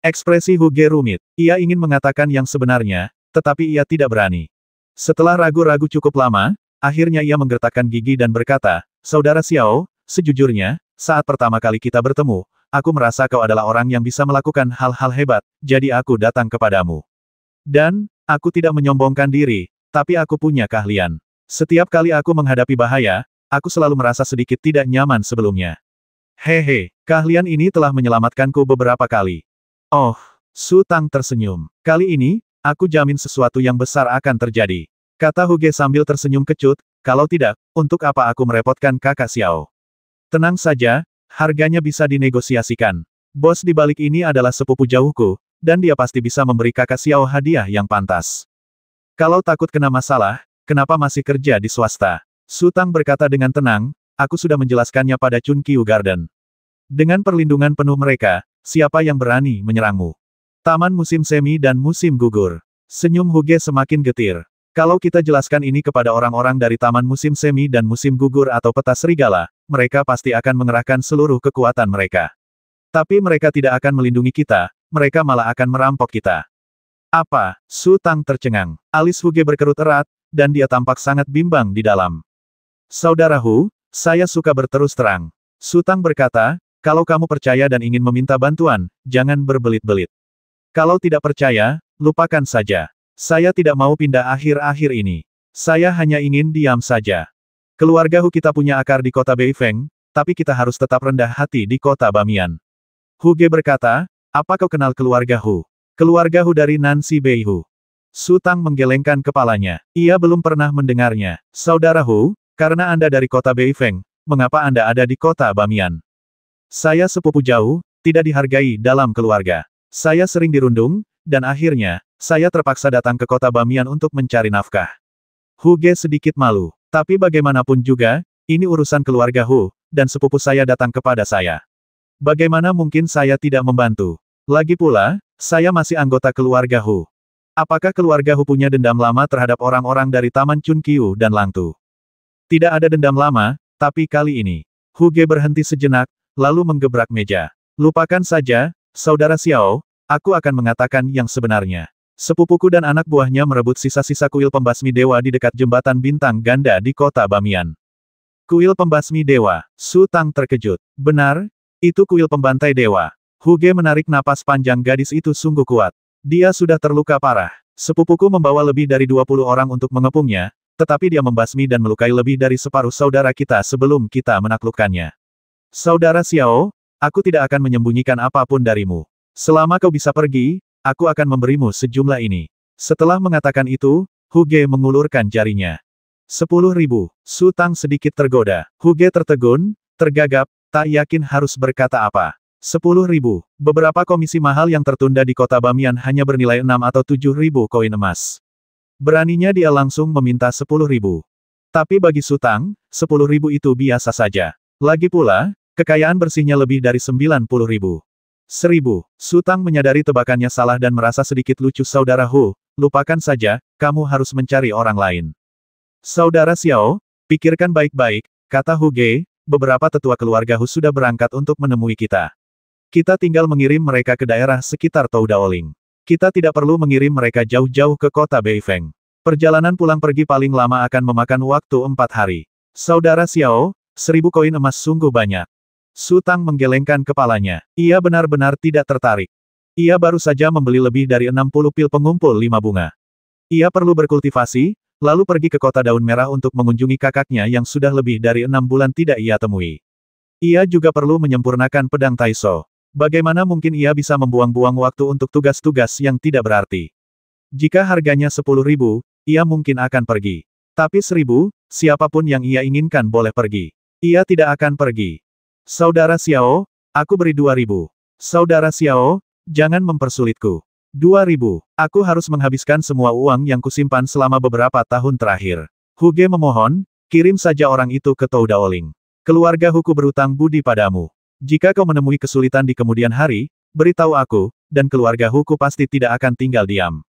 Ekspresi Hugo rumit. Ia ingin mengatakan yang sebenarnya, tetapi ia tidak berani. Setelah ragu-ragu cukup lama, akhirnya ia menggertakkan gigi dan berkata, Saudara Xiao, sejujurnya, saat pertama kali kita bertemu, aku merasa kau adalah orang yang bisa melakukan hal-hal hebat, jadi aku datang kepadamu. Dan, aku tidak menyombongkan diri, tapi aku punya keahlian. Setiap kali aku menghadapi bahaya, aku selalu merasa sedikit tidak nyaman sebelumnya. Hehe, keahlian ini telah menyelamatkanku beberapa kali. Oh, Su Tang tersenyum. Kali ini, aku jamin sesuatu yang besar akan terjadi. Kata Huge sambil tersenyum kecut, kalau tidak, untuk apa aku merepotkan kakak Xiao. Tenang saja, harganya bisa dinegosiasikan. Bos di balik ini adalah sepupu jauhku, dan dia pasti bisa memberi kakak Xiao hadiah yang pantas. Kalau takut kena masalah, kenapa masih kerja di swasta? Su Tang berkata dengan tenang, aku sudah menjelaskannya pada Chun Qiu Garden. Dengan perlindungan penuh mereka, siapa yang berani menyerangmu? Taman musim semi dan musim gugur. Senyum Huge semakin getir. Kalau kita jelaskan ini kepada orang-orang dari taman musim semi dan musim gugur atau peta serigala, mereka pasti akan mengerahkan seluruh kekuatan mereka. Tapi mereka tidak akan melindungi kita, mereka malah akan merampok kita. Apa? Su Tang tercengang. Alis Huge berkerut erat, dan dia tampak sangat bimbang di dalam. Saudara Hu, saya suka berterus terang. Su Tang berkata, kalau kamu percaya dan ingin meminta bantuan, jangan berbelit-belit. Kalau tidak percaya, lupakan saja. Saya tidak mau pindah akhir-akhir ini. Saya hanya ingin diam saja. Keluarga Hu kita punya akar di kota Beifeng, tapi kita harus tetap rendah hati di kota Bamian. Huge berkata, apa kau kenal keluarga Hu? Keluarga Hu dari Nancy Bei Hu. Su Tang menggelengkan kepalanya. Ia belum pernah mendengarnya. Saudara Hu, karena Anda dari kota Beifeng, mengapa Anda ada di kota Bamian? Saya sepupu jauh, tidak dihargai dalam keluarga. Saya sering dirundung, dan akhirnya, saya terpaksa datang ke kota Bamian untuk mencari nafkah. Huge sedikit malu. Tapi bagaimanapun juga, ini urusan keluarga Hu, dan sepupu saya datang kepada saya. Bagaimana mungkin saya tidak membantu? Lagi pula, saya masih anggota keluarga Hu. Apakah keluarga Hu punya dendam lama terhadap orang-orang dari Taman Chun Qiu dan Langtu? Tidak ada dendam lama, tapi kali ini. Huge berhenti sejenak, lalu menggebrak meja. Lupakan saja, Saudara Xiao, aku akan mengatakan yang sebenarnya. Sepupuku dan anak buahnya merebut sisa-sisa kuil pembasmi dewa di dekat jembatan bintang ganda di kota Bamian. Kuil pembasmi dewa. Su Tang terkejut. Benar, itu kuil pembantai dewa. Huge menarik napas panjang, gadis itu sungguh kuat. Dia sudah terluka parah. Sepupuku membawa lebih dari 20 orang untuk mengepungnya, tetapi dia membasmi dan melukai lebih dari separuh saudara kita sebelum kita menaklukkannya. Saudara Xiao, aku tidak akan menyembunyikan apapun darimu. Selama kau bisa pergi, aku akan memberimu sejumlah ini. Setelah mengatakan itu, Huge mengulurkan jarinya. 10.000. Su Tang sedikit tergoda. Huge tertegun, tergagap, tak yakin harus berkata apa. 10.000. Beberapa komisi mahal yang tertunda di kota Bamian hanya bernilai 6 atau 7.000 koin emas. Beraninya dia langsung meminta 10.000. Tapi bagi Su Tang, 10.000 itu biasa saja. Lagi pula, kekayaan bersihnya lebih dari 90.000. 1000. Su Tang menyadari tebakannya salah dan merasa sedikit lucu. Saudara Hu, lupakan saja, kamu harus mencari orang lain. Saudara Xiao, pikirkan baik-baik, kata Huge, beberapa tetua keluarga Hu sudah berangkat untuk menemui kita. Kita tinggal mengirim mereka ke daerah sekitar Toudaoling. Kita tidak perlu mengirim mereka jauh-jauh ke kota Beifeng. Perjalanan pulang pergi paling lama akan memakan waktu 4 hari. Saudara Xiao, 1000 koin emas sungguh banyak. Su Tang menggelengkan kepalanya. Ia benar-benar tidak tertarik. Ia baru saja membeli lebih dari 60 pil pengumpul 5 bunga. Ia perlu berkultivasi, lalu pergi ke kota Daun Merah untuk mengunjungi kakaknya yang sudah lebih dari 6 bulan tidak ia temui. Ia juga perlu menyempurnakan pedang Taiso. Bagaimana mungkin ia bisa membuang-buang waktu untuk tugas-tugas yang tidak berarti? Jika harganya 10.000, ia mungkin akan pergi. Tapi 1.000, siapapun yang ia inginkan boleh pergi. Ia tidak akan pergi. Saudara Xiao, aku beri 2.000. Saudara Xiao, jangan mempersulitku. 2.000. Aku harus menghabiskan semua uang yang kusimpan selama beberapa tahun terakhir. Huge memohon, kirim saja orang itu ke Toudaoling. Keluarga Huku berutang budi padamu. Jika kau menemui kesulitan di kemudian hari, beritahu aku, dan keluarga Huku pasti tidak akan tinggal diam.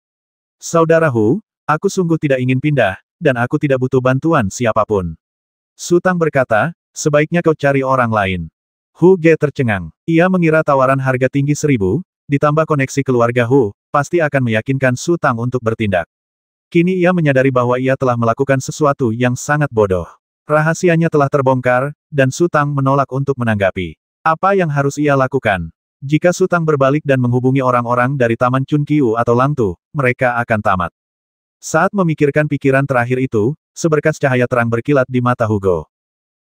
Saudara Hu, aku sungguh tidak ingin pindah, dan aku tidak butuh bantuan siapapun. Su Tang berkata, sebaiknya kau cari orang lain. Huge tercengang. Ia mengira tawaran harga tinggi 1.000, ditambah koneksi keluarga Hu, pasti akan meyakinkan Su Tang untuk bertindak. Kini ia menyadari bahwa ia telah melakukan sesuatu yang sangat bodoh. Rahasianya telah terbongkar, dan Su Tang menolak untuk menanggapi. Apa yang harus ia lakukan? Jika Su Tang berbalik dan menghubungi orang-orang dari Taman Chunqiu atau Langtu, mereka akan tamat. Saat memikirkan pikiran terakhir itu, seberkas cahaya terang berkilat di mata Hugo.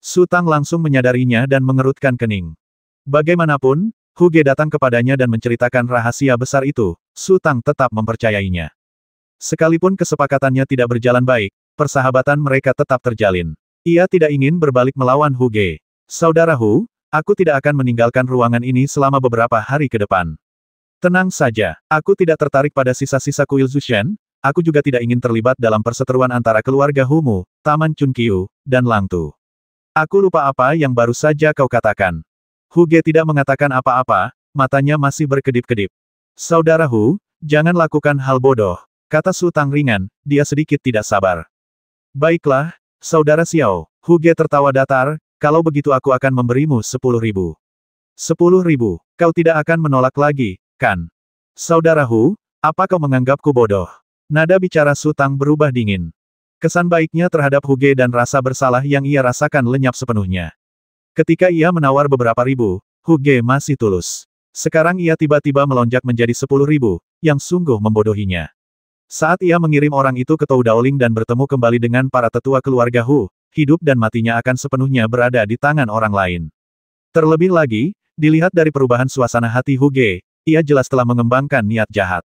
Su Tang langsung menyadarinya dan mengerutkan kening. Bagaimanapun, Hugo datang kepadanya dan menceritakan rahasia besar itu, Su Tang tetap mempercayainya. Sekalipun kesepakatannya tidak berjalan baik, persahabatan mereka tetap terjalin. Ia tidak ingin berbalik melawan Hugo. Saudara Hu, aku tidak akan meninggalkan ruangan ini selama beberapa hari ke depan. Tenang saja, aku tidak tertarik pada sisa-sisa kuil Zushen, aku juga tidak ingin terlibat dalam perseteruan antara keluarga Humu, Taman Chunqiu, dan Langtu. Aku lupa apa yang baru saja kau katakan. Hugo tidak mengatakan apa-apa, matanya masih berkedip-kedip. Saudara Hu, jangan lakukan hal bodoh. Kata Su Tang ringan, dia sedikit tidak sabar. Baiklah, Saudara Xiao, Hugo tertawa datar, kalau begitu aku akan memberimu 10.000. 10.000, kau tidak akan menolak lagi, kan? Saudara Hu, apa kau menganggapku bodoh? Nada bicara Su Tang berubah dingin. Kesan baiknya terhadap Hugo dan rasa bersalah yang ia rasakan lenyap sepenuhnya. Ketika ia menawar beberapa ribu, Hugo masih tulus. Sekarang ia tiba-tiba melonjak menjadi 10.000, yang sungguh membodohinya. Saat ia mengirim orang itu ke Tou Daoling dan bertemu kembali dengan para tetua keluarga Hu, hidup dan matinya akan sepenuhnya berada di tangan orang lain. Terlebih lagi, dilihat dari perubahan suasana hati Hugo, ia jelas telah mengembangkan niat jahat.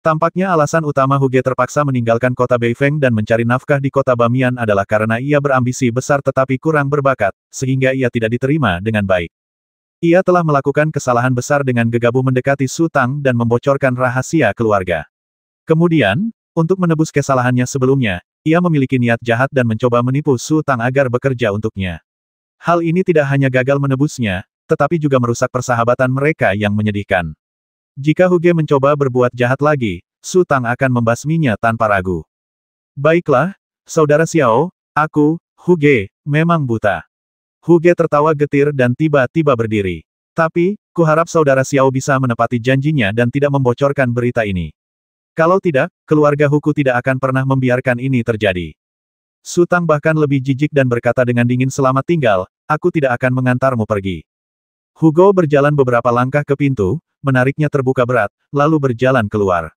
Tampaknya alasan utama Hugo terpaksa meninggalkan kota Beifeng dan mencari nafkah di kota Bamian adalah karena ia berambisi besar tetapi kurang berbakat, sehingga ia tidak diterima dengan baik. Ia telah melakukan kesalahan besar dengan gegabah mendekati Su Tang dan membocorkan rahasia keluarga. Kemudian, untuk menebus kesalahannya sebelumnya, ia memiliki niat jahat dan mencoba menipu Su Tang agar bekerja untuknya. Hal ini tidak hanya gagal menebusnya, tetapi juga merusak persahabatan mereka yang menyedihkan. Jika Hugo mencoba berbuat jahat lagi, Su Tang akan membasminya tanpa ragu. Baiklah, Saudara Xiao, aku, Hugo, memang buta. Hugo tertawa getir dan tiba-tiba berdiri. Tapi, kuharap Saudara Xiao bisa menepati janjinya dan tidak membocorkan berita ini. Kalau tidak, keluarga Huku tidak akan pernah membiarkan ini terjadi. Su Tang bahkan lebih jijik dan berkata dengan dingin selamat tinggal, aku tidak akan mengantarmu pergi. Hugo berjalan beberapa langkah ke pintu, menariknya terbuka berat, lalu berjalan keluar.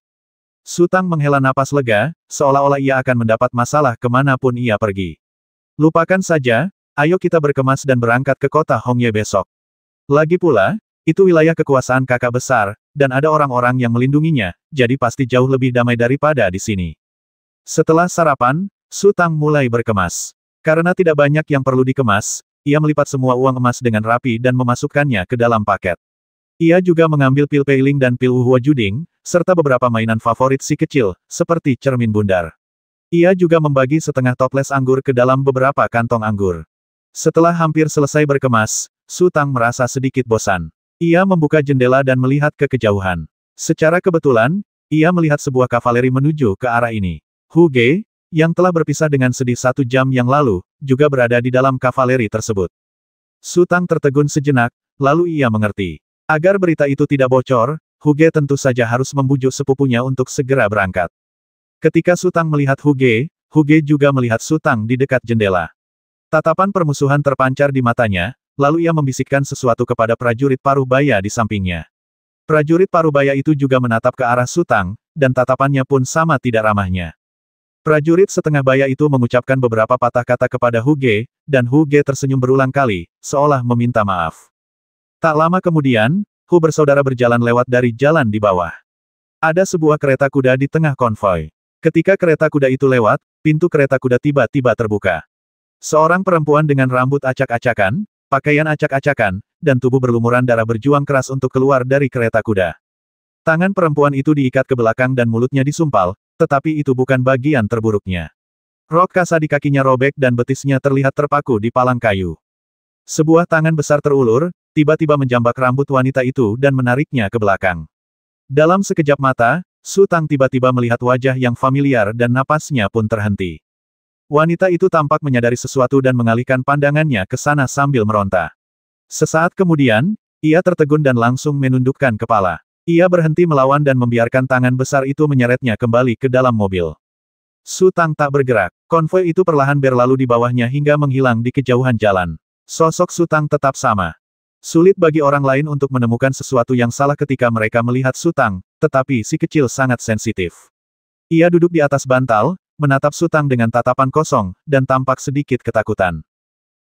Su Tang menghela napas lega, seolah-olah ia akan mendapat masalah kemanapun ia pergi. Lupakan saja, ayo kita berkemas dan berangkat ke kota Hongye besok. Lagi pula, itu wilayah kekuasaan kakak besar, dan ada orang-orang yang melindunginya, jadi pasti jauh lebih damai daripada di sini. Setelah sarapan, Su Tang mulai berkemas. Karena tidak banyak yang perlu dikemas, ia melipat semua uang emas dengan rapi dan memasukkannya ke dalam paket. Ia juga mengambil pil Peiling dan pil Wuhua Juding, serta beberapa mainan favorit si kecil, seperti cermin bundar. Ia juga membagi setengah toples anggur ke dalam beberapa kantong anggur. Setelah hampir selesai berkemas, Su Tang merasa sedikit bosan. Ia membuka jendela dan melihat ke kejauhan. Secara kebetulan, ia melihat sebuah kavaleri menuju ke arah ini. Hugo, yang telah berpisah dengan sedih 1 jam yang lalu, juga berada di dalam kavaleri tersebut. Su Tang tertegun sejenak, lalu ia mengerti. Agar berita itu tidak bocor, Hugo tentu saja harus membujuk sepupunya untuk segera berangkat. Ketika Su Tang melihat Hugo, Hugo juga melihat Su Tang di dekat jendela. Tatapan permusuhan terpancar di matanya, lalu ia membisikkan sesuatu kepada prajurit Parubaya di sampingnya. Prajurit Parubaya itu juga menatap ke arah Su Tang, dan tatapannya pun sama tidak ramahnya. Prajurit setengah baya itu mengucapkan beberapa patah kata kepada Hugo, dan Hugo tersenyum berulang kali, seolah meminta maaf. Tak lama kemudian, Hu bersaudara berjalan lewat dari jalan di bawah. Ada sebuah kereta kuda di tengah konvoi. Ketika kereta kuda itu lewat, pintu kereta kuda tiba-tiba terbuka. Seorang perempuan dengan rambut acak-acakan, pakaian acak-acakan, dan tubuh berlumuran darah berjuang keras untuk keluar dari kereta kuda. Tangan perempuan itu diikat ke belakang dan mulutnya disumpal, tetapi itu bukan bagian terburuknya. Rok kasa di kakinya robek dan betisnya terlihat terpaku di palang kayu. Sebuah tangan besar terulur, tiba-tiba menjambak rambut wanita itu dan menariknya ke belakang. Dalam sekejap mata, Su Tang tiba-tiba melihat wajah yang familiar dan napasnya pun terhenti. Wanita itu tampak menyadari sesuatu dan mengalihkan pandangannya ke sana sambil meronta. Sesaat kemudian, ia tertegun dan langsung menundukkan kepala. Ia berhenti melawan dan membiarkan tangan besar itu menyeretnya kembali ke dalam mobil. Su Tang tak bergerak. Konvoi itu perlahan berlalu di bawahnya hingga menghilang di kejauhan jalan. Sosok Su Tang tetap sama. Sulit bagi orang lain untuk menemukan sesuatu yang salah ketika mereka melihat Su Tang, tetapi si kecil sangat sensitif. Ia duduk di atas bantal, menatap Su Tang dengan tatapan kosong, dan tampak sedikit ketakutan.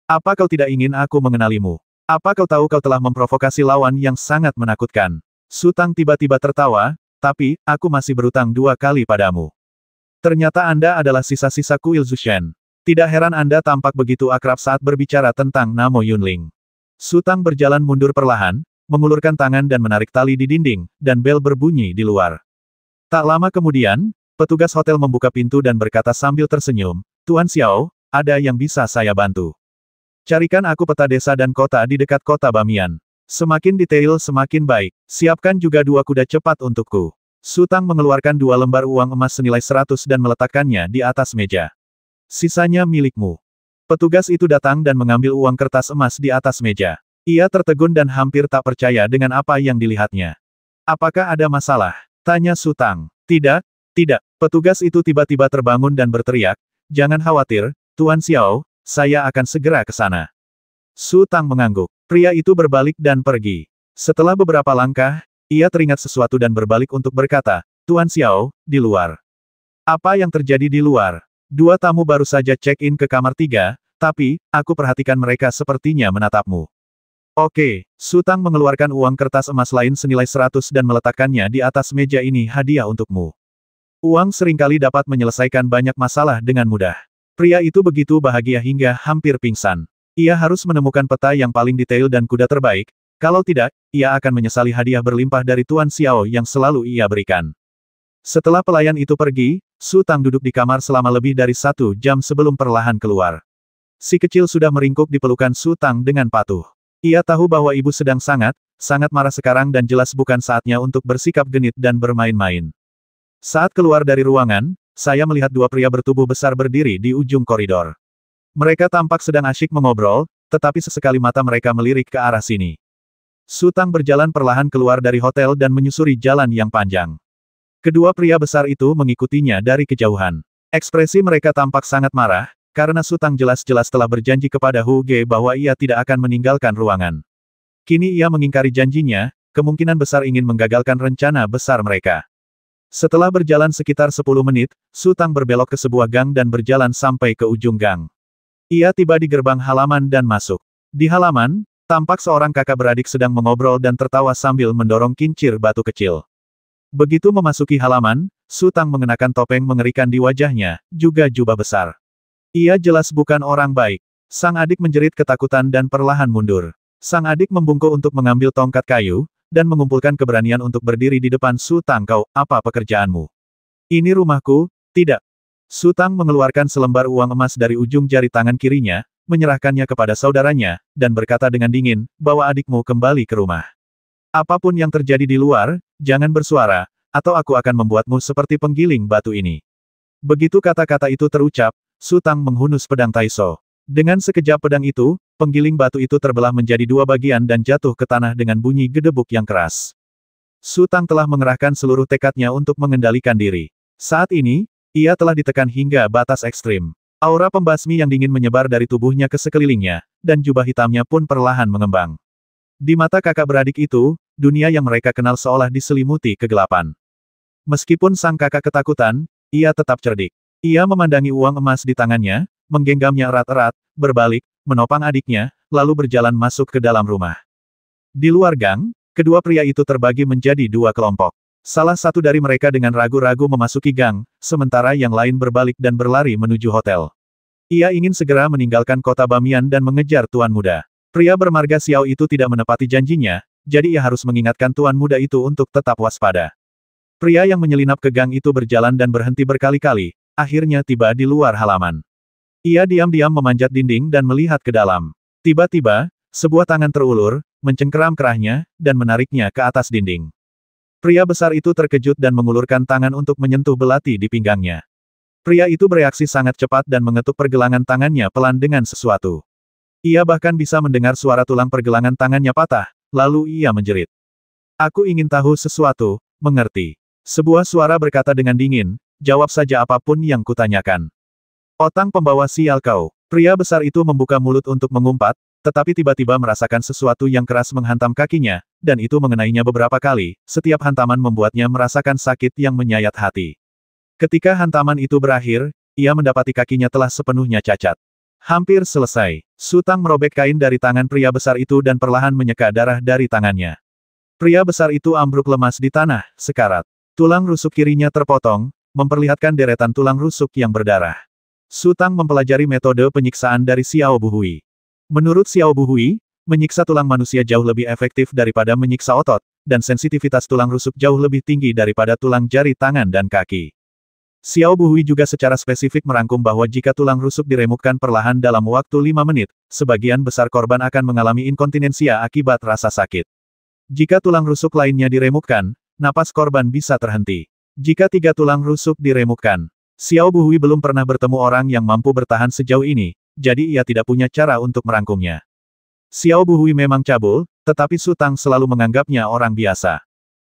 Apa kau tidak ingin aku mengenalimu? Apa kau tahu kau telah memprovokasi lawan yang sangat menakutkan? Su Tang tiba-tiba tertawa, tapi, aku masih berutang 2 kali padamu. Ternyata Anda adalah sisa-sisa kuil Zushen. Tidak heran Anda tampak begitu akrab saat berbicara tentang Namo Yunling. Su Tang berjalan mundur perlahan, mengulurkan tangan dan menarik tali di dinding, dan bel berbunyi di luar. Tak lama kemudian, petugas hotel membuka pintu dan berkata sambil tersenyum, Tuan Xiao, ada yang bisa saya bantu. Carikan aku peta desa dan kota di dekat kota Bamian. Semakin detail semakin baik. Siapkan juga 2 kuda cepat untukku. Su Tang mengeluarkan 2 lembar uang emas senilai 100 dan meletakkannya di atas meja. Sisanya milikmu. Petugas itu datang dan mengambil uang kertas emas di atas meja. Ia tertegun dan hampir tak percaya dengan apa yang dilihatnya. Apakah ada masalah? Tanya Su Tang. Tidak, tidak. Petugas itu tiba-tiba terbangun dan berteriak, jangan khawatir, Tuan Xiao, saya akan segera ke sana. Su Tang mengangguk. Pria itu berbalik dan pergi. Setelah beberapa langkah, ia teringat sesuatu dan berbalik untuk berkata, Tuan Xiao, di luar. Apa yang terjadi di luar? 2 tamu baru saja check-in ke kamar 3, tapi, aku perhatikan mereka sepertinya menatapmu. Oke, Su Tang mengeluarkan uang kertas emas lain senilai 100 dan meletakkannya di atas meja ini hadiah untukmu. Uang seringkali dapat menyelesaikan banyak masalah dengan mudah. Pria itu begitu bahagia hingga hampir pingsan. Ia harus menemukan peta yang paling detail dan kuda terbaik, kalau tidak, ia akan menyesali hadiah berlimpah dari Tuan Xiao yang selalu ia berikan. Setelah pelayan itu pergi, Su Tang duduk di kamar selama lebih dari 1 jam sebelum perlahan keluar. Si kecil sudah meringkuk di pelukan Su Tang dengan patuh. Ia tahu bahwa ibu sedang sangat marah sekarang dan jelas bukan saatnya untuk bersikap genit dan bermain-main. Saat keluar dari ruangan, saya melihat 2 pria bertubuh besar berdiri di ujung koridor. Mereka tampak sedang asyik mengobrol, tetapi sesekali mata mereka melirik ke arah sini. Su Tang berjalan perlahan keluar dari hotel dan menyusuri jalan yang panjang. Kedua pria besar itu mengikutinya dari kejauhan. Ekspresi mereka tampak sangat marah, karena Su Tang jelas-jelas telah berjanji kepada Hu Ge bahwa ia tidak akan meninggalkan ruangan. Kini ia mengingkari janjinya, kemungkinan besar ingin menggagalkan rencana besar mereka. Setelah berjalan sekitar 10 menit, Su Tang berbelok ke sebuah gang dan berjalan sampai ke ujung gang. Ia tiba di gerbang halaman dan masuk. Di halaman, tampak seorang kakak beradik sedang mengobrol dan tertawa sambil mendorong kincir batu kecil. Begitu memasuki halaman, Su Tang mengenakan topeng mengerikan di wajahnya, juga jubah besar. Ia jelas bukan orang baik. Sang adik menjerit ketakutan dan perlahan mundur. Sang adik membungkuk untuk mengambil tongkat kayu, dan mengumpulkan keberanian untuk berdiri di depan Su Tang. Kau, apa pekerjaanmu? Ini rumahku, tidak. Su Tang mengeluarkan selembar uang emas dari ujung jari tangan kirinya, menyerahkannya kepada saudaranya, dan berkata dengan dingin, bawa adikmu kembali ke rumah. Apapun yang terjadi di luar, jangan bersuara, atau aku akan membuatmu seperti penggiling batu ini. Begitu kata-kata itu terucap, Su Tang menghunus pedang Taiso. Dengan sekejap pedang itu, penggiling batu itu terbelah menjadi 2 bagian dan jatuh ke tanah dengan bunyi gedebuk yang keras. Su Tang telah mengerahkan seluruh tekadnya untuk mengendalikan diri. Saat ini, ia telah ditekan hingga batas ekstrim. Aura pembasmi yang dingin menyebar dari tubuhnya ke sekelilingnya, dan jubah hitamnya pun perlahan mengembang. Di mata kakak beradik itu, dunia yang mereka kenal seolah diselimuti kegelapan. Meskipun sang kakak ketakutan, ia tetap cerdik. Ia memandangi uang emas di tangannya, menggenggamnya erat-erat, berbalik, menopang adiknya, lalu berjalan masuk ke dalam rumah. Di luar gang, kedua pria itu terbagi menjadi 2 kelompok. Salah satu dari mereka dengan ragu-ragu memasuki gang, sementara yang lain berbalik dan berlari menuju hotel. Ia ingin segera meninggalkan kota Bamian dan mengejar tuan muda. Pria bermarga Xiao itu tidak menepati janjinya, jadi ia harus mengingatkan tuan muda itu untuk tetap waspada. Pria yang menyelinap ke gang itu berjalan dan berhenti berkali-kali, akhirnya tiba di luar halaman. Ia diam-diam memanjat dinding dan melihat ke dalam. Tiba-tiba, sebuah tangan terulur, mencengkeram kerahnya, dan menariknya ke atas dinding. Pria besar itu terkejut dan mengulurkan tangan untuk menyentuh belati di pinggangnya. Pria itu bereaksi sangat cepat dan mengetuk pergelangan tangannya pelan dengan sesuatu. Ia bahkan bisa mendengar suara tulang pergelangan tangannya patah, lalu ia menjerit. Aku ingin tahu sesuatu, mengerti? Sebuah suara berkata dengan dingin, jawab saja apapun yang kutanyakan. Otang pembawa sial kau. Pria besar itu membuka mulut untuk mengumpat, tetapi tiba-tiba merasakan sesuatu yang keras menghantam kakinya, dan itu mengenainya beberapa kali, setiap hantaman membuatnya merasakan sakit yang menyayat hati. Ketika hantaman itu berakhir, ia mendapati kakinya telah sepenuhnya cacat. Hampir selesai. Sutang merobek kain dari tangan pria besar itu dan perlahan menyeka darah dari tangannya. Pria besar itu ambruk lemas di tanah, sekarat. Tulang rusuk kirinya terpotong, memperlihatkan deretan tulang rusuk yang berdarah. Sutang mempelajari metode penyiksaan dari Xiao Buhui. Menurut Xiao Buhui, menyiksa tulang manusia jauh lebih efektif daripada menyiksa otot, dan sensitivitas tulang rusuk jauh lebih tinggi daripada tulang jari tangan dan kaki. Xiao Buhui juga secara spesifik merangkum bahwa jika tulang rusuk diremukkan perlahan dalam waktu 5 menit, sebagian besar korban akan mengalami inkontinensia akibat rasa sakit. Jika tulang rusuk lainnya diremukkan, napas korban bisa terhenti. Jika 3 tulang rusuk diremukkan, Xiao Buhui belum pernah bertemu orang yang mampu bertahan sejauh ini, jadi ia tidak punya cara untuk merangkumnya. Xiao Buhui memang cabul, tetapi Sutang selalu menganggapnya orang biasa.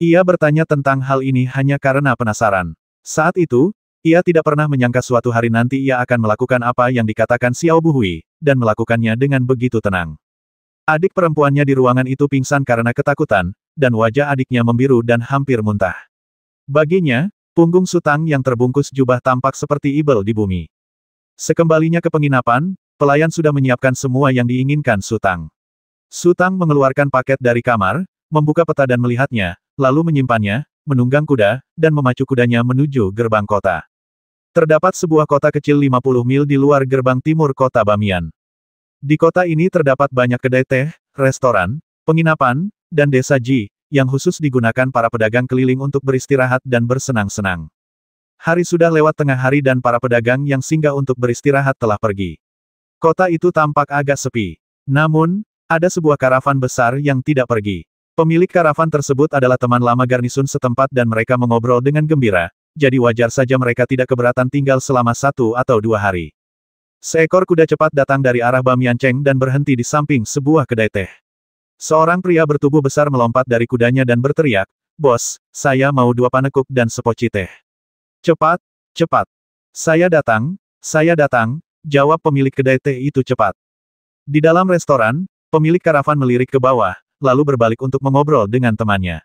Ia bertanya tentang hal ini hanya karena penasaran. Saat itu, ia tidak pernah menyangka suatu hari nanti ia akan melakukan apa yang dikatakan Xiao Buhui, dan melakukannya dengan begitu tenang. Adik perempuannya di ruangan itu pingsan karena ketakutan, dan wajah adiknya membiru dan hampir muntah. Baginya, punggung Sutang yang terbungkus jubah tampak seperti ibel di bumi. Sekembalinya ke penginapan, pelayan sudah menyiapkan semua yang diinginkan Sutang. Sutang mengeluarkan paket dari kamar, membuka peta dan melihatnya, lalu menyimpannya, menunggang kuda, dan memacu kudanya menuju gerbang kota. Terdapat sebuah kota kecil 50 mil di luar gerbang timur kota Bamiyan. Di kota ini terdapat banyak kedai teh, restoran, penginapan, dan desa Ji, yang khusus digunakan para pedagang keliling untuk beristirahat dan bersenang-senang. Hari sudah lewat tengah hari dan para pedagang yang singgah untuk beristirahat telah pergi. Kota itu tampak agak sepi. Namun, ada sebuah karavan besar yang tidak pergi. Pemilik karavan tersebut adalah teman lama garnisun setempat dan mereka mengobrol dengan gembira, jadi wajar saja mereka tidak keberatan tinggal selama 1 atau 2 hari. Seekor kuda cepat datang dari arah Bamianceng dan berhenti di samping sebuah kedai teh. Seorang pria bertubuh besar melompat dari kudanya dan berteriak, "Bos, saya mau 2 panekuk dan sepoci teh." "Cepat, cepat. Saya datang," jawab pemilik kedai teh itu cepat. Di dalam restoran, pemilik karavan melirik ke bawah, lalu berbalik untuk mengobrol dengan temannya.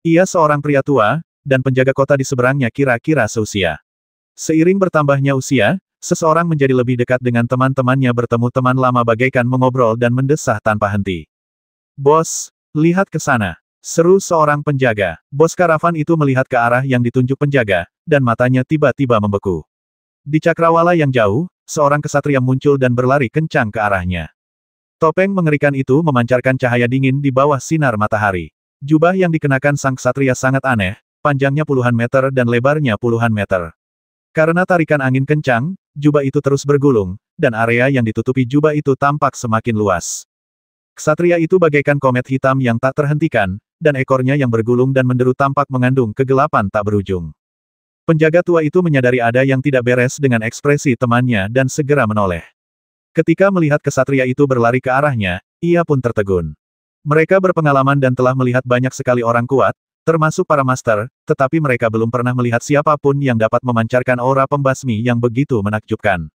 Ia seorang pria tua, dan penjaga kota di seberangnya kira-kira seusia. Seiring bertambahnya usia, seseorang menjadi lebih dekat dengan teman-temannya bertemu teman lama bagaikan mengobrol dan mendesah tanpa henti. "Bos, lihat ke sana," seru seorang penjaga. Bos karavan itu melihat ke arah yang ditunjuk penjaga, dan matanya tiba-tiba membeku. Di cakrawala yang jauh, seorang kesatria muncul dan berlari kencang ke arahnya. Topeng mengerikan itu memancarkan cahaya dingin di bawah sinar matahari. Jubah yang dikenakan sang ksatria sangat aneh, panjangnya puluhan meter dan lebarnya puluhan meter. Karena tarikan angin kencang, jubah itu terus bergulung, dan area yang ditutupi jubah itu tampak semakin luas. Ksatria itu bagaikan komet hitam yang tak terhentikan, dan ekornya yang bergulung dan menderu tampak mengandung kegelapan tak berujung. Penjaga tua itu menyadari ada yang tidak beres dengan ekspresi temannya dan segera menoleh. Ketika melihat kesatria itu berlari ke arahnya, ia pun tertegun. Mereka berpengalaman dan telah melihat banyak sekali orang kuat, termasuk para master, tetapi mereka belum pernah melihat siapapun yang dapat memancarkan aura pembasmi yang begitu menakjubkan.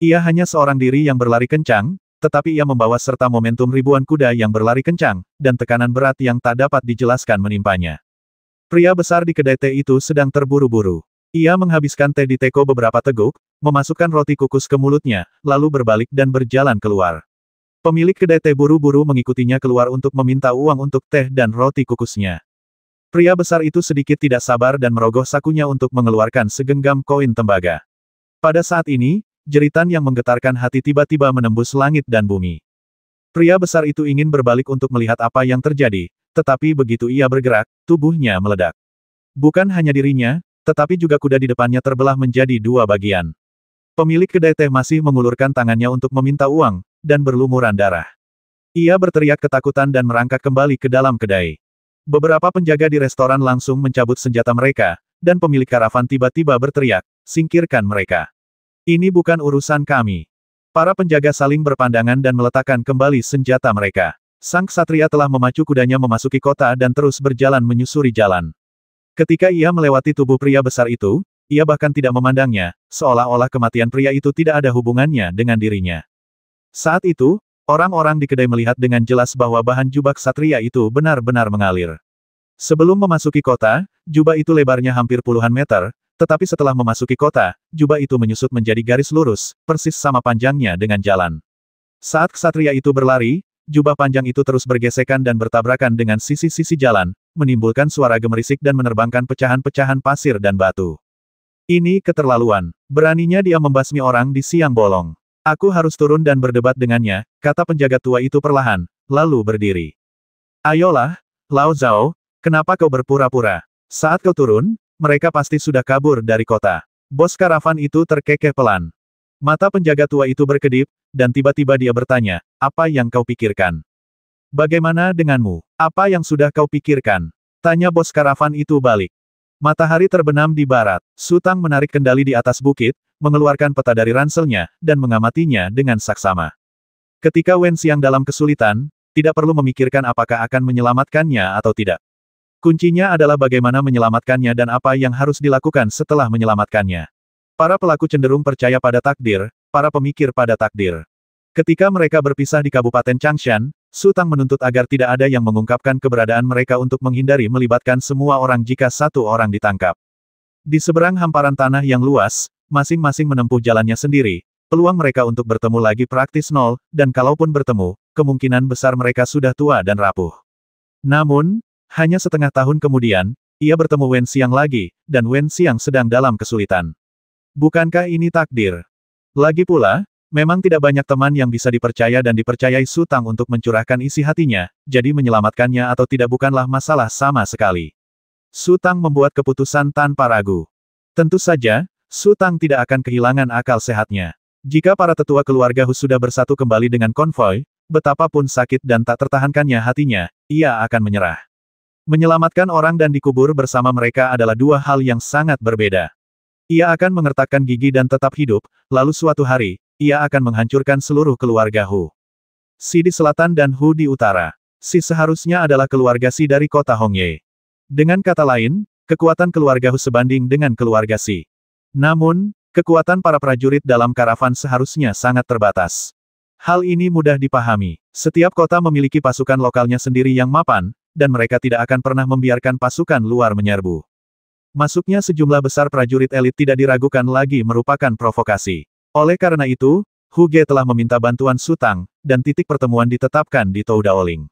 Ia hanya seorang diri yang berlari kencang, tetapi ia membawa serta momentum ribuan kuda yang berlari kencang, dan tekanan berat yang tak dapat dijelaskan menimpanya. Pria besar di kedai teh itu sedang terburu-buru. Ia menghabiskan teh di teko beberapa teguk, memasukkan roti kukus ke mulutnya, lalu berbalik dan berjalan keluar. Pemilik kedai teh buru-buru mengikutinya keluar untuk meminta uang untuk teh dan roti kukusnya. Pria besar itu sedikit tidak sabar dan merogoh sakunya untuk mengeluarkan segenggam koin tembaga. Pada saat ini, jeritan yang menggetarkan hati tiba-tiba menembus langit dan bumi. Pria besar itu ingin berbalik untuk melihat apa yang terjadi, tetapi begitu ia bergerak, tubuhnya meledak. Bukan hanya dirinya, tetapi juga kuda di depannya terbelah menjadi 2 bagian. Pemilik kedai teh masih mengulurkan tangannya untuk meminta uang, dan berlumuran darah. Ia berteriak ketakutan dan merangkak kembali ke dalam kedai. Beberapa penjaga di restoran langsung mencabut senjata mereka, dan pemilik karavan tiba-tiba berteriak, "Singkirkan mereka. Ini bukan urusan kami." Para penjaga saling berpandangan dan meletakkan kembali senjata mereka. Sang ksatria telah memacu kudanya memasuki kota dan terus berjalan menyusuri jalan. Ketika ia melewati tubuh pria besar itu, ia bahkan tidak memandangnya, seolah-olah kematian pria itu tidak ada hubungannya dengan dirinya. Saat itu, orang-orang di kedai melihat dengan jelas bahwa bahan jubah ksatria itu benar-benar mengalir. Sebelum memasuki kota, jubah itu lebarnya hampir puluhan meter, tetapi setelah memasuki kota, jubah itu menyusut menjadi garis lurus, persis sama panjangnya dengan jalan. Saat ksatria itu berlari, jubah panjang itu terus bergesekan dan bertabrakan dengan sisi-sisi jalan, menimbulkan suara gemerisik dan menerbangkan pecahan-pecahan pasir dan batu. Ini keterlaluan. Beraninya dia membasmi orang di siang bolong. Aku harus turun dan berdebat dengannya, kata penjaga tua itu perlahan, lalu berdiri. Ayolah, Lao Zhao, kenapa kau berpura-pura? Saat kau turun, mereka pasti sudah kabur dari kota. Bos karavan itu terkekeh pelan. Mata penjaga tua itu berkedip, dan tiba-tiba dia bertanya, apa yang kau pikirkan? Bagaimana denganmu? Apa yang sudah kau pikirkan? Tanya bos karavan itu balik. Matahari terbenam di barat. Su Tang menarik kendali di atas bukit, mengeluarkan peta dari ranselnya, dan mengamatinya dengan saksama. Ketika Wen Xiang dalam kesulitan, tidak perlu memikirkan apakah akan menyelamatkannya atau tidak. Kuncinya adalah bagaimana menyelamatkannya dan apa yang harus dilakukan setelah menyelamatkannya. Para pelaku cenderung percaya pada takdir, para pemikir pada takdir. Ketika mereka berpisah di Kabupaten Changshan, Su Tang menuntut agar tidak ada yang mengungkapkan keberadaan mereka untuk menghindari melibatkan semua orang jika satu orang ditangkap. Di seberang hamparan tanah yang luas, masing-masing menempuh jalannya sendiri, peluang mereka untuk bertemu lagi praktis nol, dan kalaupun bertemu, kemungkinan besar mereka sudah tua dan rapuh. Namun, hanya setengah tahun kemudian, ia bertemu Wen Xiang lagi, dan Wen Xiang sedang dalam kesulitan. Bukankah ini takdir? Lagi pula, memang tidak banyak teman yang bisa dipercaya dan dipercayai Su Tang untuk mencurahkan isi hatinya, jadi menyelamatkannya atau tidak bukanlah masalah sama sekali. Su Tang membuat keputusan tanpa ragu. Tentu saja, Su Tang tidak akan kehilangan akal sehatnya. Jika para tetua keluarga Hu sudah bersatu kembali dengan konvoi, betapapun sakit dan tak tertahankannya hatinya, ia akan menyerah. Menyelamatkan orang dan dikubur bersama mereka adalah dua hal yang sangat berbeda. Ia akan mengertakkan gigi dan tetap hidup, lalu suatu hari, ia akan menghancurkan seluruh keluarga Hu. Si di selatan dan Hu di utara. Si seharusnya adalah keluarga Si dari kota Hongye. Dengan kata lain, kekuatan keluarga Hu sebanding dengan keluarga Si. Namun, kekuatan para prajurit dalam karavan seharusnya sangat terbatas. Hal ini mudah dipahami. Setiap kota memiliki pasukan lokalnya sendiri yang mapan, dan mereka tidak akan pernah membiarkan pasukan luar menyerbu. Masuknya sejumlah besar prajurit elit tidak diragukan lagi merupakan provokasi. Oleh karena itu, Hu Ge telah meminta bantuan Su Tang, dan titik pertemuan ditetapkan di Toudaoling.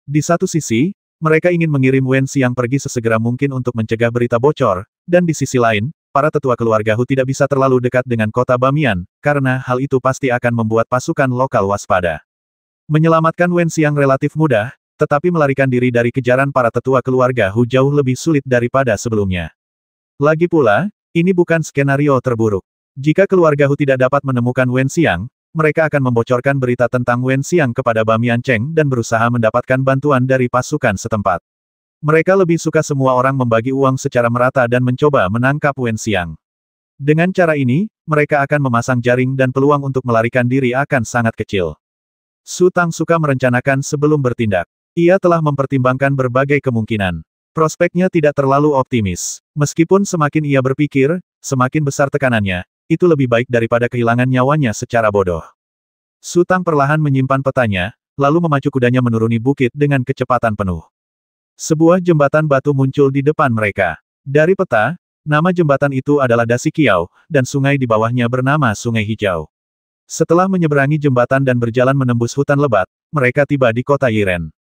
Di satu sisi, mereka ingin mengirim Wen Xiang pergi sesegera mungkin untuk mencegah berita bocor, dan di sisi lain, para tetua keluarga Hu tidak bisa terlalu dekat dengan kota Bamian, karena hal itu pasti akan membuat pasukan lokal waspada. Menyelamatkan Wen Xiang relatif mudah, tetapi melarikan diri dari kejaran para tetua keluarga Hu jauh lebih sulit daripada sebelumnya. Lagi pula, ini bukan skenario terburuk. Jika keluarga Hu tidak dapat menemukan Wen Xiang, mereka akan membocorkan berita tentang Wen Xiang kepada Bamian Cheng dan berusaha mendapatkan bantuan dari pasukan setempat. Mereka lebih suka semua orang membagi uang secara merata dan mencoba menangkap Wen Xiang. Dengan cara ini, mereka akan memasang jaring dan peluang untuk melarikan diri akan sangat kecil. Su Tang suka merencanakan sebelum bertindak. Ia telah mempertimbangkan berbagai kemungkinan. Prospeknya tidak terlalu optimis. Meskipun semakin ia berpikir, semakin besar tekanannya, itu lebih baik daripada kehilangan nyawanya secara bodoh. Su Tang perlahan menyimpan petanya, lalu memacu kudanya menuruni bukit dengan kecepatan penuh. Sebuah jembatan batu muncul di depan mereka. Dari peta, nama jembatan itu adalah Dasi Kiau, dan sungai di bawahnya bernama Sungai Hijau. Setelah menyeberangi jembatan dan berjalan menembus hutan lebat, mereka tiba di kota Yiren.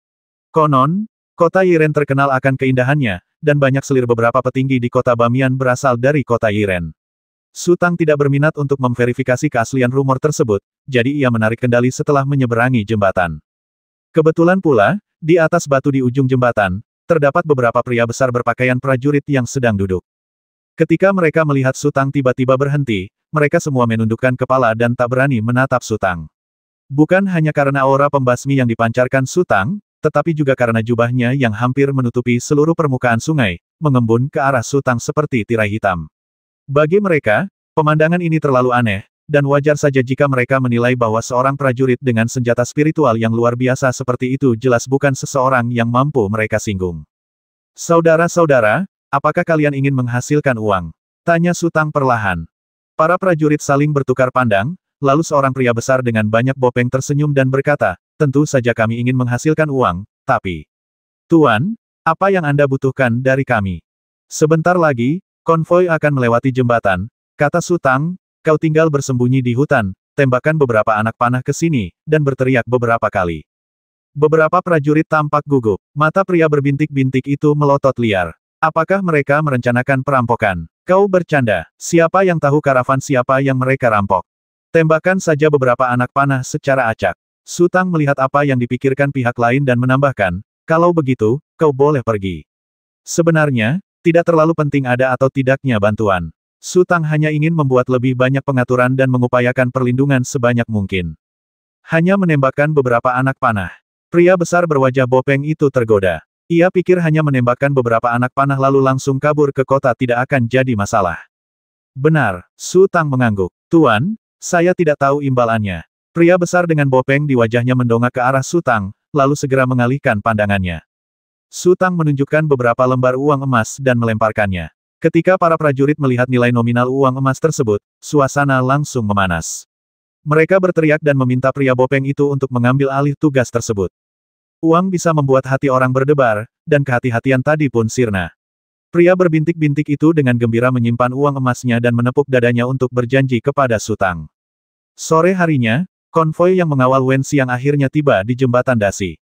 Konon, kota Yiren terkenal akan keindahannya, dan banyak selir beberapa petinggi di kota Bamian berasal dari kota Yiren. Su Tang tidak berminat untuk memverifikasi keaslian rumor tersebut, jadi ia menarik kendali setelah menyeberangi jembatan. Kebetulan pula, di atas batu di ujung jembatan, terdapat beberapa pria besar berpakaian prajurit yang sedang duduk. Ketika mereka melihat Su Tang tiba-tiba berhenti, mereka semua menundukkan kepala dan tak berani menatap Su Tang. Bukan hanya karena aura pembasmi yang dipancarkan Su Tang, tetapi juga karena jubahnya yang hampir menutupi seluruh permukaan sungai, mengembun ke arah Su Tang seperti tirai hitam. Bagi mereka, pemandangan ini terlalu aneh, dan wajar saja jika mereka menilai bahwa seorang prajurit dengan senjata spiritual yang luar biasa seperti itu jelas bukan seseorang yang mampu mereka singgung. Saudara-saudara, apakah kalian ingin menghasilkan uang? Tanya Su Tang perlahan. Para prajurit saling bertukar pandang, lalu seorang pria besar dengan banyak bopeng tersenyum dan berkata, tentu saja kami ingin menghasilkan uang, tapi... Tuan, apa yang Anda butuhkan dari kami? Sebentar lagi, konvoi akan melewati jembatan, kata Su Tang, kau tinggal bersembunyi di hutan, tembakkan beberapa anak panah ke sini, dan berteriak beberapa kali. Beberapa prajurit tampak gugup, mata pria berbintik-bintik itu melotot liar. Apakah mereka merencanakan perampokan? Kau bercanda, siapa yang tahu karavan siapa yang mereka rampok? Tembakkan saja beberapa anak panah secara acak. Su Tang melihat apa yang dipikirkan pihak lain dan menambahkan, kalau begitu, kau boleh pergi. Sebenarnya, tidak terlalu penting ada atau tidaknya bantuan. Su Tang hanya ingin membuat lebih banyak pengaturan dan mengupayakan perlindungan sebanyak mungkin. Hanya menembakkan beberapa anak panah. Pria besar berwajah bopeng itu tergoda. Ia pikir hanya menembakkan beberapa anak panah lalu langsung kabur ke kota tidak akan jadi masalah. Benar, Su Tang mengangguk. Tuan, saya tidak tahu imbalannya. Pria besar dengan bopeng di wajahnya mendongak ke arah Su Tang, lalu segera mengalihkan pandangannya. Su Tang menunjukkan beberapa lembar uang emas dan melemparkannya. Ketika para prajurit melihat nilai nominal uang emas tersebut, suasana langsung memanas. Mereka berteriak dan meminta pria bopeng itu untuk mengambil alih tugas tersebut. Uang bisa membuat hati orang berdebar, dan kehati-hatian tadi pun sirna. Pria berbintik-bintik itu dengan gembira menyimpan uang emasnya dan menepuk dadanya untuk berjanji kepada Su Tang. Sore harinya, konvoi yang mengawal Wen Xiang akhirnya tiba di jembatan dasi.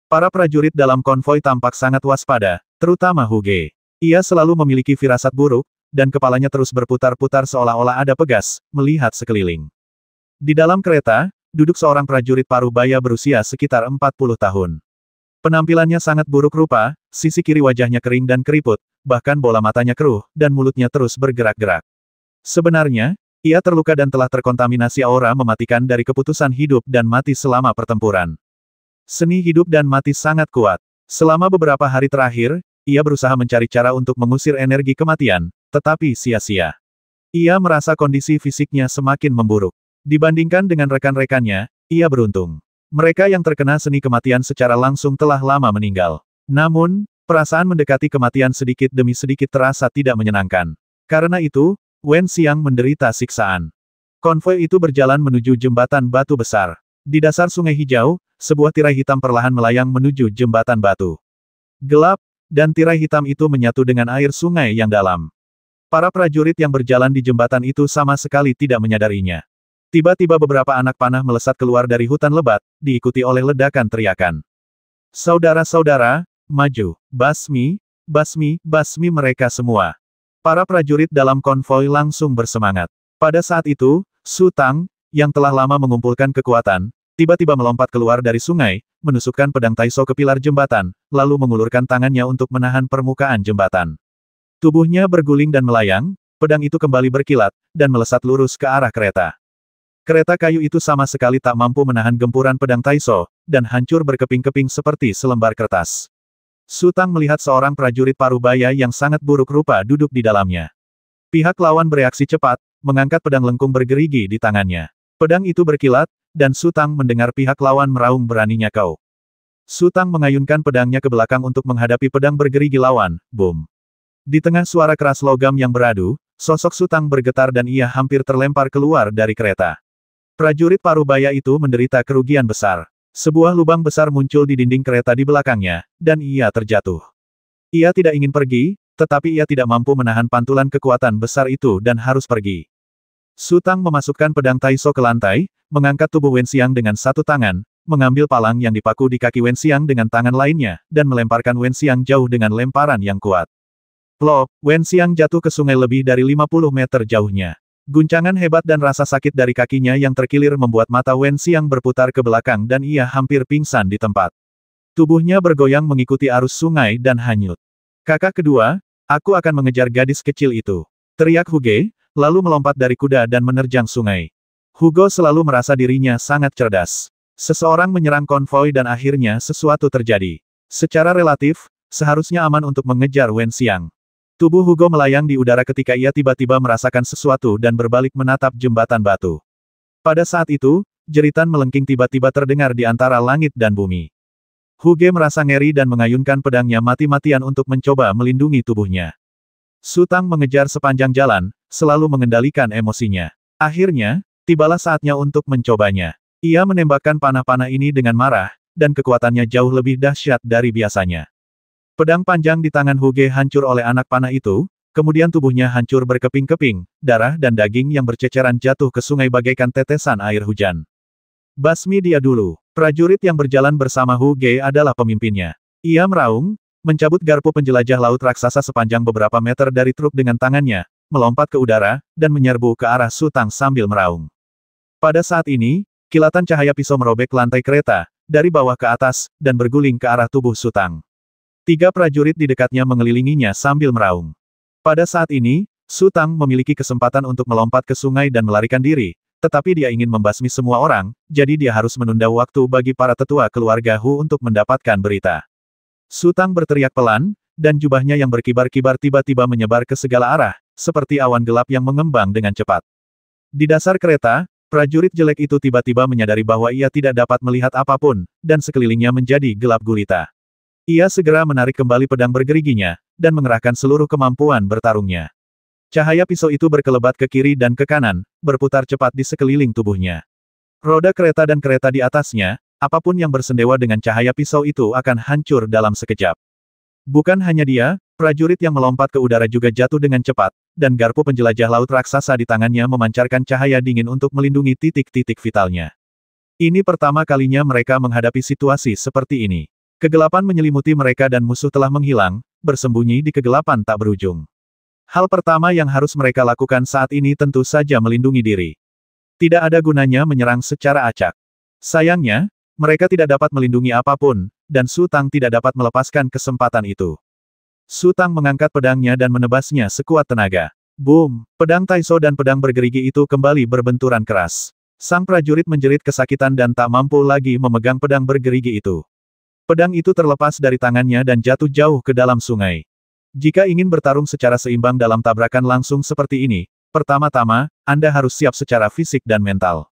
Para prajurit dalam konvoi tampak sangat waspada, terutama Hu Ge. Ia selalu memiliki firasat buruk, dan kepalanya terus berputar-putar seolah-olah ada pegas, melihat sekeliling. Di dalam kereta, duduk seorang prajurit paruh baya berusia sekitar 40 tahun. Penampilannya sangat buruk rupa, sisi kiri wajahnya kering dan keriput, bahkan bola matanya keruh, dan mulutnya terus bergerak-gerak. Sebenarnya, ia terluka dan telah terkontaminasi aura mematikan dari keputusan hidup dan mati selama pertempuran. Seni hidup dan mati sangat kuat. Selama beberapa hari terakhir, ia berusaha mencari cara untuk mengusir energi kematian, tetapi sia-sia. Ia merasa kondisi fisiknya semakin memburuk. Dibandingkan dengan rekan-rekannya, ia beruntung. Mereka yang terkena seni kematian secara langsung telah lama meninggal. Namun, perasaan mendekati kematian sedikit demi sedikit terasa tidak menyenangkan. Karena itu, Wen Xiang menderita siksaan. Konvoi itu berjalan menuju jembatan batu besar. Di dasar sungai hijau, sebuah tirai hitam perlahan melayang menuju jembatan batu. Gelap, dan tirai hitam itu menyatu dengan air sungai yang dalam. Para prajurit yang berjalan di jembatan itu sama sekali tidak menyadarinya. Tiba-tiba beberapa anak panah melesat keluar dari hutan lebat, diikuti oleh ledakan teriakan. Saudara-saudara, maju, basmi, basmi, basmi mereka semua. Para prajurit dalam konvoi langsung bersemangat. Pada saat itu, Su Tang, yang telah lama mengumpulkan kekuatan, tiba-tiba melompat keluar dari sungai, menusukkan pedang Taiso ke pilar jembatan, lalu mengulurkan tangannya untuk menahan permukaan jembatan. Tubuhnya berguling dan melayang, pedang itu kembali berkilat, dan melesat lurus ke arah kereta. Kereta kayu itu sama sekali tak mampu menahan gempuran pedang Taiso, dan hancur berkeping-keping seperti selembar kertas. Su Tang melihat seorang prajurit parubaya yang sangat buruk rupa duduk di dalamnya. Pihak lawan bereaksi cepat, mengangkat pedang lengkung bergerigi di tangannya. Pedang itu berkilat, dan Su Tang mendengar pihak lawan meraung beraninya kau. Su Tang mengayunkan pedangnya ke belakang untuk menghadapi pedang bergerigi lawan, boom. Di tengah suara keras logam yang beradu, sosok Su Tang bergetar dan ia hampir terlempar keluar dari kereta. Prajurit parubaya itu menderita kerugian besar. Sebuah lubang besar muncul di dinding kereta di belakangnya, dan ia terjatuh. Ia tidak ingin pergi, tetapi ia tidak mampu menahan pantulan kekuatan besar itu dan harus pergi. Su Tang memasukkan pedang Taiso ke lantai, mengangkat tubuh Wen Xiang dengan satu tangan, mengambil palang yang dipaku di kaki Wen Xiang dengan tangan lainnya, dan melemparkan Wen Xiang jauh dengan lemparan yang kuat. Plop, Wen Xiang jatuh ke sungai lebih dari 50 meter jauhnya. Guncangan hebat dan rasa sakit dari kakinya yang terkilir membuat mata Wen Xiang berputar ke belakang dan ia hampir pingsan di tempat. Tubuhnya bergoyang mengikuti arus sungai dan hanyut. Kakak kedua, aku akan mengejar gadis kecil itu. Teriak Hu Ge, lalu melompat dari kuda dan menerjang sungai. Hugo selalu merasa dirinya sangat cerdas. Seseorang menyerang konvoi dan akhirnya sesuatu terjadi. Secara relatif, seharusnya aman untuk mengejar Wen Xiang. Tubuh Hugo melayang di udara ketika ia tiba-tiba merasakan sesuatu dan berbalik menatap jembatan batu. Pada saat itu, jeritan melengking tiba-tiba terdengar di antara langit dan bumi. Hu Ge merasa ngeri dan mengayunkan pedangnya mati-matian untuk mencoba melindungi tubuhnya. Su Tang mengejar sepanjang jalan, selalu mengendalikan emosinya. Akhirnya, tibalah saatnya untuk mencobanya. Ia menembakkan panah-panah ini dengan marah, dan kekuatannya jauh lebih dahsyat dari biasanya. Pedang panjang di tangan Hu Ge hancur oleh anak panah itu, kemudian tubuhnya hancur berkeping-keping, darah dan daging yang berceceran jatuh ke sungai bagaikan tetesan air hujan. Basmi dia dulu. Prajurit yang berjalan bersama Hu Ge adalah pemimpinnya. Ia meraung, mencabut garpu penjelajah laut raksasa sepanjang beberapa meter dari truk dengan tangannya, melompat ke udara, dan menyerbu ke arah Su Tang sambil meraung. Pada saat ini, kilatan cahaya pisau merobek lantai kereta, dari bawah ke atas, dan berguling ke arah tubuh Su Tang. 3 prajurit di dekatnya mengelilinginya sambil meraung. Pada saat ini, Su Tang memiliki kesempatan untuk melompat ke sungai dan melarikan diri, tetapi dia ingin membasmi semua orang, jadi dia harus menunda waktu bagi para tetua keluarga Hu untuk mendapatkan berita. Su Tang berteriak pelan, dan jubahnya yang berkibar-kibar tiba-tiba menyebar ke segala arah, seperti awan gelap yang mengembang dengan cepat. Di dasar kereta, prajurit jelek itu tiba-tiba menyadari bahwa ia tidak dapat melihat apapun, dan sekelilingnya menjadi gelap gulita. Ia segera menarik kembali pedang bergeriginya, dan mengerahkan seluruh kemampuan bertarungnya. Cahaya pisau itu berkelebat ke kiri dan ke kanan, berputar cepat di sekeliling tubuhnya. Roda kereta dan kereta di atasnya, apapun yang bersendewa dengan cahaya pisau itu akan hancur dalam sekejap. Bukan hanya dia, prajurit yang melompat ke udara juga jatuh dengan cepat, dan garpu penjelajah laut raksasa di tangannya memancarkan cahaya dingin untuk melindungi titik-titik vitalnya. Ini pertama kalinya mereka menghadapi situasi seperti ini. Kegelapan menyelimuti mereka dan musuh telah menghilang, bersembunyi di kegelapan tak berujung. Hal pertama yang harus mereka lakukan saat ini tentu saja melindungi diri. Tidak ada gunanya menyerang secara acak. Sayangnya, mereka tidak dapat melindungi apapun, dan Su Tang tidak dapat melepaskan kesempatan itu. Su Tang mengangkat pedangnya dan menebasnya sekuat tenaga. Boom! Pedang Taiso dan pedang bergerigi itu kembali berbenturan keras. Sang prajurit menjerit kesakitan dan tak mampu lagi memegang pedang bergerigi itu. Pedang itu terlepas dari tangannya dan jatuh jauh ke dalam sungai. Jika ingin bertarung secara seimbang dalam tabrakan langsung seperti ini, pertama-tama, Anda harus siap secara fisik dan mental.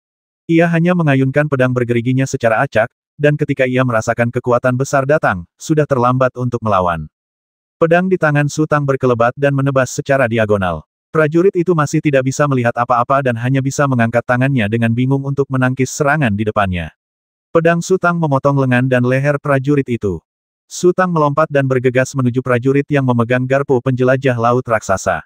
Ia hanya mengayunkan pedang bergeriginya secara acak, dan ketika ia merasakan kekuatan besar datang, sudah terlambat untuk melawan. Pedang di tangan Su Tang berkelebat dan menebas secara diagonal. Prajurit itu masih tidak bisa melihat apa-apa dan hanya bisa mengangkat tangannya dengan bingung untuk menangkis serangan di depannya. Pedang Su Tang memotong lengan dan leher prajurit itu. Su Tang melompat dan bergegas menuju prajurit yang memegang garpu penjelajah laut raksasa.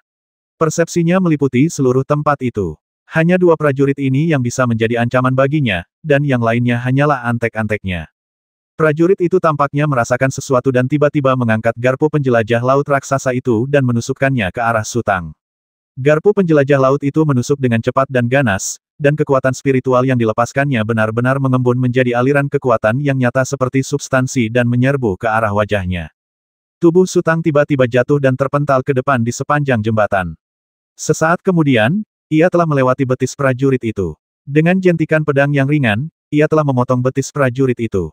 Persepsinya meliputi seluruh tempat itu. Hanya 2 prajurit ini yang bisa menjadi ancaman baginya, dan yang lainnya hanyalah antek-anteknya. Prajurit itu tampaknya merasakan sesuatu dan tiba-tiba mengangkat garpu penjelajah laut raksasa itu dan menusukkannya ke arah Su Tang. Garpu penjelajah laut itu menusuk dengan cepat dan ganas, dan kekuatan spiritual yang dilepaskannya benar-benar mengembun menjadi aliran kekuatan yang nyata seperti substansi dan menyerbu ke arah wajahnya. Tubuh Su Tang tiba-tiba jatuh dan terpental ke depan di sepanjang jembatan. Sesaat kemudian, ia telah melewati betis prajurit itu. Dengan jentikan pedang yang ringan, ia telah memotong betis prajurit itu.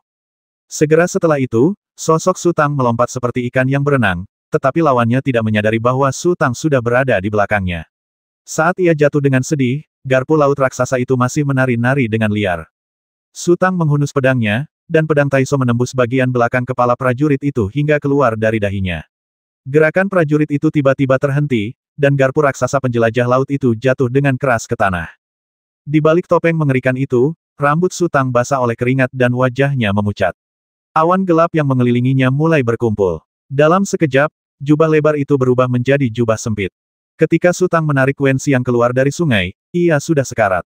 Segera setelah itu, sosok Su Tang melompat seperti ikan yang berenang, tetapi lawannya tidak menyadari bahwa Su Tang sudah berada di belakangnya. Saat ia jatuh dengan sedih, garpu laut raksasa itu masih menari-nari dengan liar. Su Tang menghunus pedangnya, dan pedang Taiso menembus bagian belakang kepala prajurit itu hingga keluar dari dahinya. Gerakan prajurit itu tiba-tiba terhenti, dan garpu raksasa penjelajah laut itu jatuh dengan keras ke tanah. Di balik topeng mengerikan itu, rambut Su Tang basah oleh keringat dan wajahnya memucat. Awan gelap yang mengelilinginya mulai berkumpul. Dalam sekejap, jubah lebar itu berubah menjadi jubah sempit. Ketika Su Tang menarik Wen Xiang keluar dari sungai, ia sudah sekarat.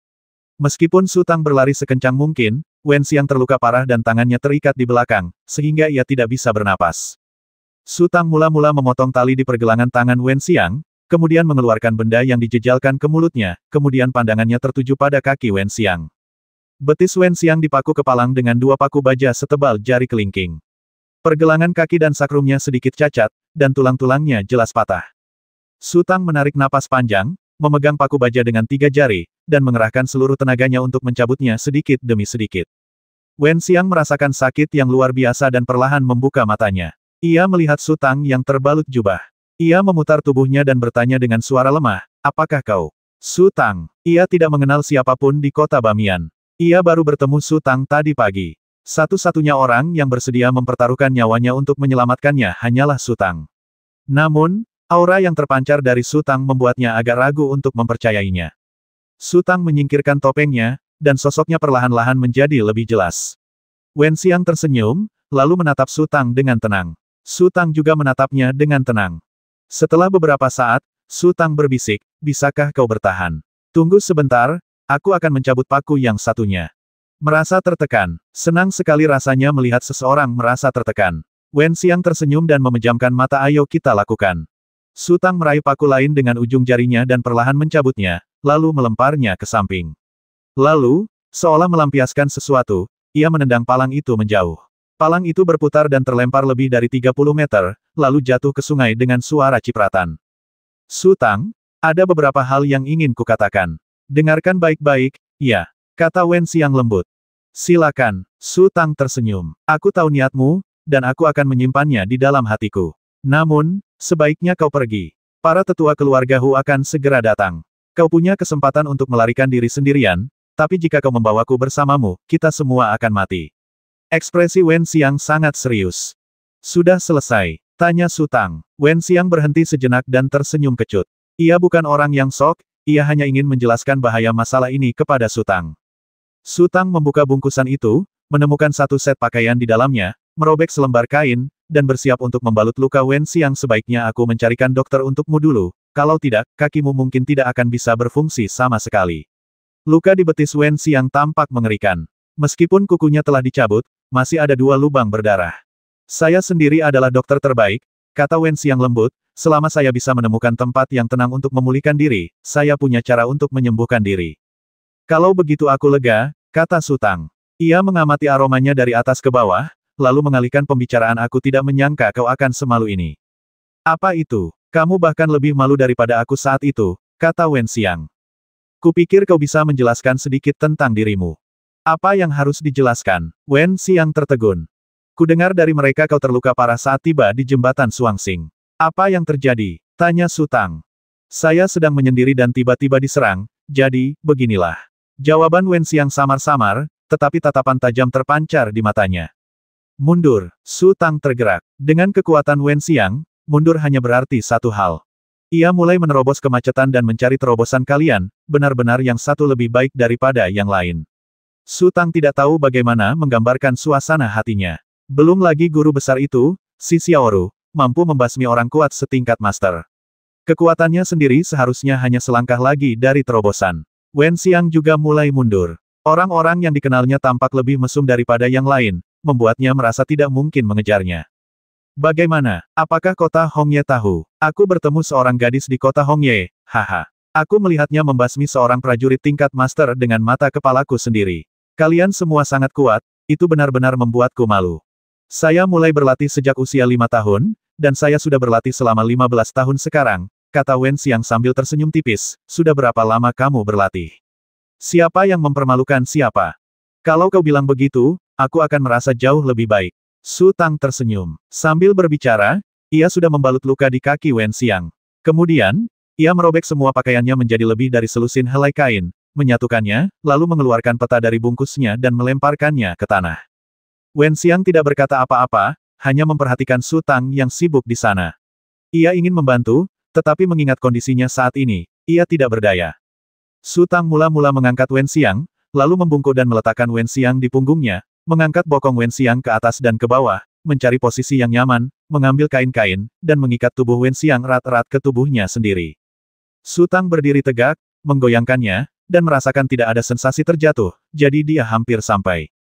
Meskipun Su Tang berlari sekencang mungkin, Wen Xiang terluka parah dan tangannya terikat di belakang, sehingga ia tidak bisa bernapas. Su Tang mula-mula memotong tali di pergelangan tangan Wen Xiang, kemudian mengeluarkan benda yang dijejalkan ke mulutnya, kemudian pandangannya tertuju pada kaki Wen Xiang. Betis Wen Xiang dipaku kepalang dengan 2 paku baja setebal jari kelingking. Pergelangan kaki dan sakrumnya sedikit cacat, dan tulang-tulangnya jelas patah. Su Tang menarik napas panjang, memegang paku baja dengan 3 jari, dan mengerahkan seluruh tenaganya untuk mencabutnya sedikit demi sedikit. Wen Xiang merasakan sakit yang luar biasa dan perlahan membuka matanya. Ia melihat Su Tang yang terbalut jubah. Ia memutar tubuhnya dan bertanya dengan suara lemah, "Apakah kau Su Tang. Ia tidak mengenal siapapun di kota Bamiyan. Ia baru bertemu Su Tang tadi pagi. Satu-satunya orang yang bersedia mempertaruhkan nyawanya untuk menyelamatkannya hanyalah Su Tang. Namun, aura yang terpancar dari Su Tang membuatnya agak ragu untuk mempercayainya. Su Tang menyingkirkan topengnya, dan sosoknya perlahan-lahan menjadi lebih jelas. Wen Xiang tersenyum, lalu menatap Su Tang dengan tenang. Su Tang juga menatapnya dengan tenang. Setelah beberapa saat, Su Tang berbisik, bisakah kau bertahan? Tunggu sebentar, aku akan mencabut paku yang satunya. Merasa tertekan. Senang sekali rasanya melihat seseorang merasa tertekan. Wen Xiang tersenyum dan memejamkan mata. Ayo kita lakukan. Su Tang meraih paku lain dengan ujung jarinya dan perlahan mencabutnya, lalu melemparnya ke samping. Lalu, seolah melampiaskan sesuatu, ia menendang palang itu menjauh. Palang itu berputar dan terlempar lebih dari 30 meter, lalu jatuh ke sungai dengan suara cipratan. Su Tang, ada beberapa hal yang ingin kukatakan. Dengarkan baik-baik, ya, kata Wen Xiang lembut. Silakan, Su Tang tersenyum. Aku tahu niatmu, dan aku akan menyimpannya di dalam hatiku. Namun, sebaiknya kau pergi. Para tetua keluarga Hu akan segera datang. Kau punya kesempatan untuk melarikan diri sendirian, tapi jika kau membawaku bersamamu, kita semua akan mati. Ekspresi Wen Xiang sangat serius. Sudah selesai, tanya Su Tang. Wen Xiang berhenti sejenak dan tersenyum kecut. Ia bukan orang yang sok, ia hanya ingin menjelaskan bahaya masalah ini kepada Su Tang. Su Tang membuka bungkusan itu, menemukan satu set pakaian di dalamnya, merobek selembar kain, dan bersiap untuk membalut luka Wen Xiang. Sebaiknya aku mencarikan dokter untukmu dulu, kalau tidak, kakimu mungkin tidak akan bisa berfungsi sama sekali. Luka di betis Wen Xiang tampak mengerikan. Meskipun kukunya telah dicabut, masih ada 2 lubang berdarah. Saya sendiri adalah dokter terbaik, kata Wen Xiang lembut, selama saya bisa menemukan tempat yang tenang untuk memulihkan diri, saya punya cara untuk menyembuhkan diri. Kalau begitu aku lega, kata Su Tang. Ia mengamati aromanya dari atas ke bawah, lalu mengalihkan pembicaraan. Aku tidak menyangka kau akan semalu ini. Apa itu? Kamu bahkan lebih malu daripada aku saat itu, kata Wen Xiang. Kupikir kau bisa menjelaskan sedikit tentang dirimu. Apa yang harus dijelaskan? Wen Xiang tertegun. Kudengar dari mereka kau terluka parah saat tiba di jembatan Suangsing. Apa yang terjadi? Tanya Su Tang. Saya sedang menyendiri dan tiba-tiba diserang, jadi, beginilah. Jawaban Wen Xiang samar-samar, tetapi tatapan tajam terpancar di matanya. Mundur, Su Tang tergerak. Dengan kekuatan Wen Xiang, mundur hanya berarti satu hal. Ia mulai menerobos kemacetan dan mencari terobosan kalian, benar-benar yang satu lebih baik daripada yang lain. Su Tang tidak tahu bagaimana menggambarkan suasana hatinya. Belum lagi guru besar itu, si Xiaoru, mampu membasmi orang kuat setingkat master. Kekuatannya sendiri seharusnya hanya selangkah lagi dari terobosan. Wen Xiang juga mulai mundur. Orang-orang yang dikenalnya tampak lebih mesum daripada yang lain, membuatnya merasa tidak mungkin mengejarnya. Bagaimana? Apakah kota Hongye tahu? Aku bertemu seorang gadis di kota Hongye, haha. Aku melihatnya membasmi seorang prajurit tingkat master dengan mata kepalaku sendiri. Kalian semua sangat kuat, itu benar-benar membuatku malu. Saya mulai berlatih sejak usia 5 tahun, dan saya sudah berlatih selama 15 tahun sekarang, kata Wen Xiang sambil tersenyum tipis. Sudah berapa lama kamu berlatih? Siapa yang mempermalukan siapa? Kalau kau bilang begitu, aku akan merasa jauh lebih baik. Su Tang tersenyum. Sambil berbicara, ia sudah membalut luka di kaki Wen Xiang. Kemudian, ia merobek semua pakaiannya menjadi lebih dari selusin helai kain, menyatukannya, lalu mengeluarkan peta dari bungkusnya dan melemparkannya ke tanah. Wen Xiang tidak berkata apa-apa, hanya memperhatikan Su Tang yang sibuk di sana. Ia ingin membantu, tetapi mengingat kondisinya saat ini, ia tidak berdaya. Su Tang mula-mula mengangkat Wen Xiang, lalu membungkuk dan meletakkan Wen Xiang di punggungnya, mengangkat bokong Wen Xiang ke atas dan ke bawah, mencari posisi yang nyaman, mengambil kain-kain, dan mengikat tubuh Wen Xiang erat-erat ke tubuhnya sendiri. Su Tang berdiri tegak, menggoyangkannya, dan merasakan tidak ada sensasi terjatuh, jadi dia hampir sampai.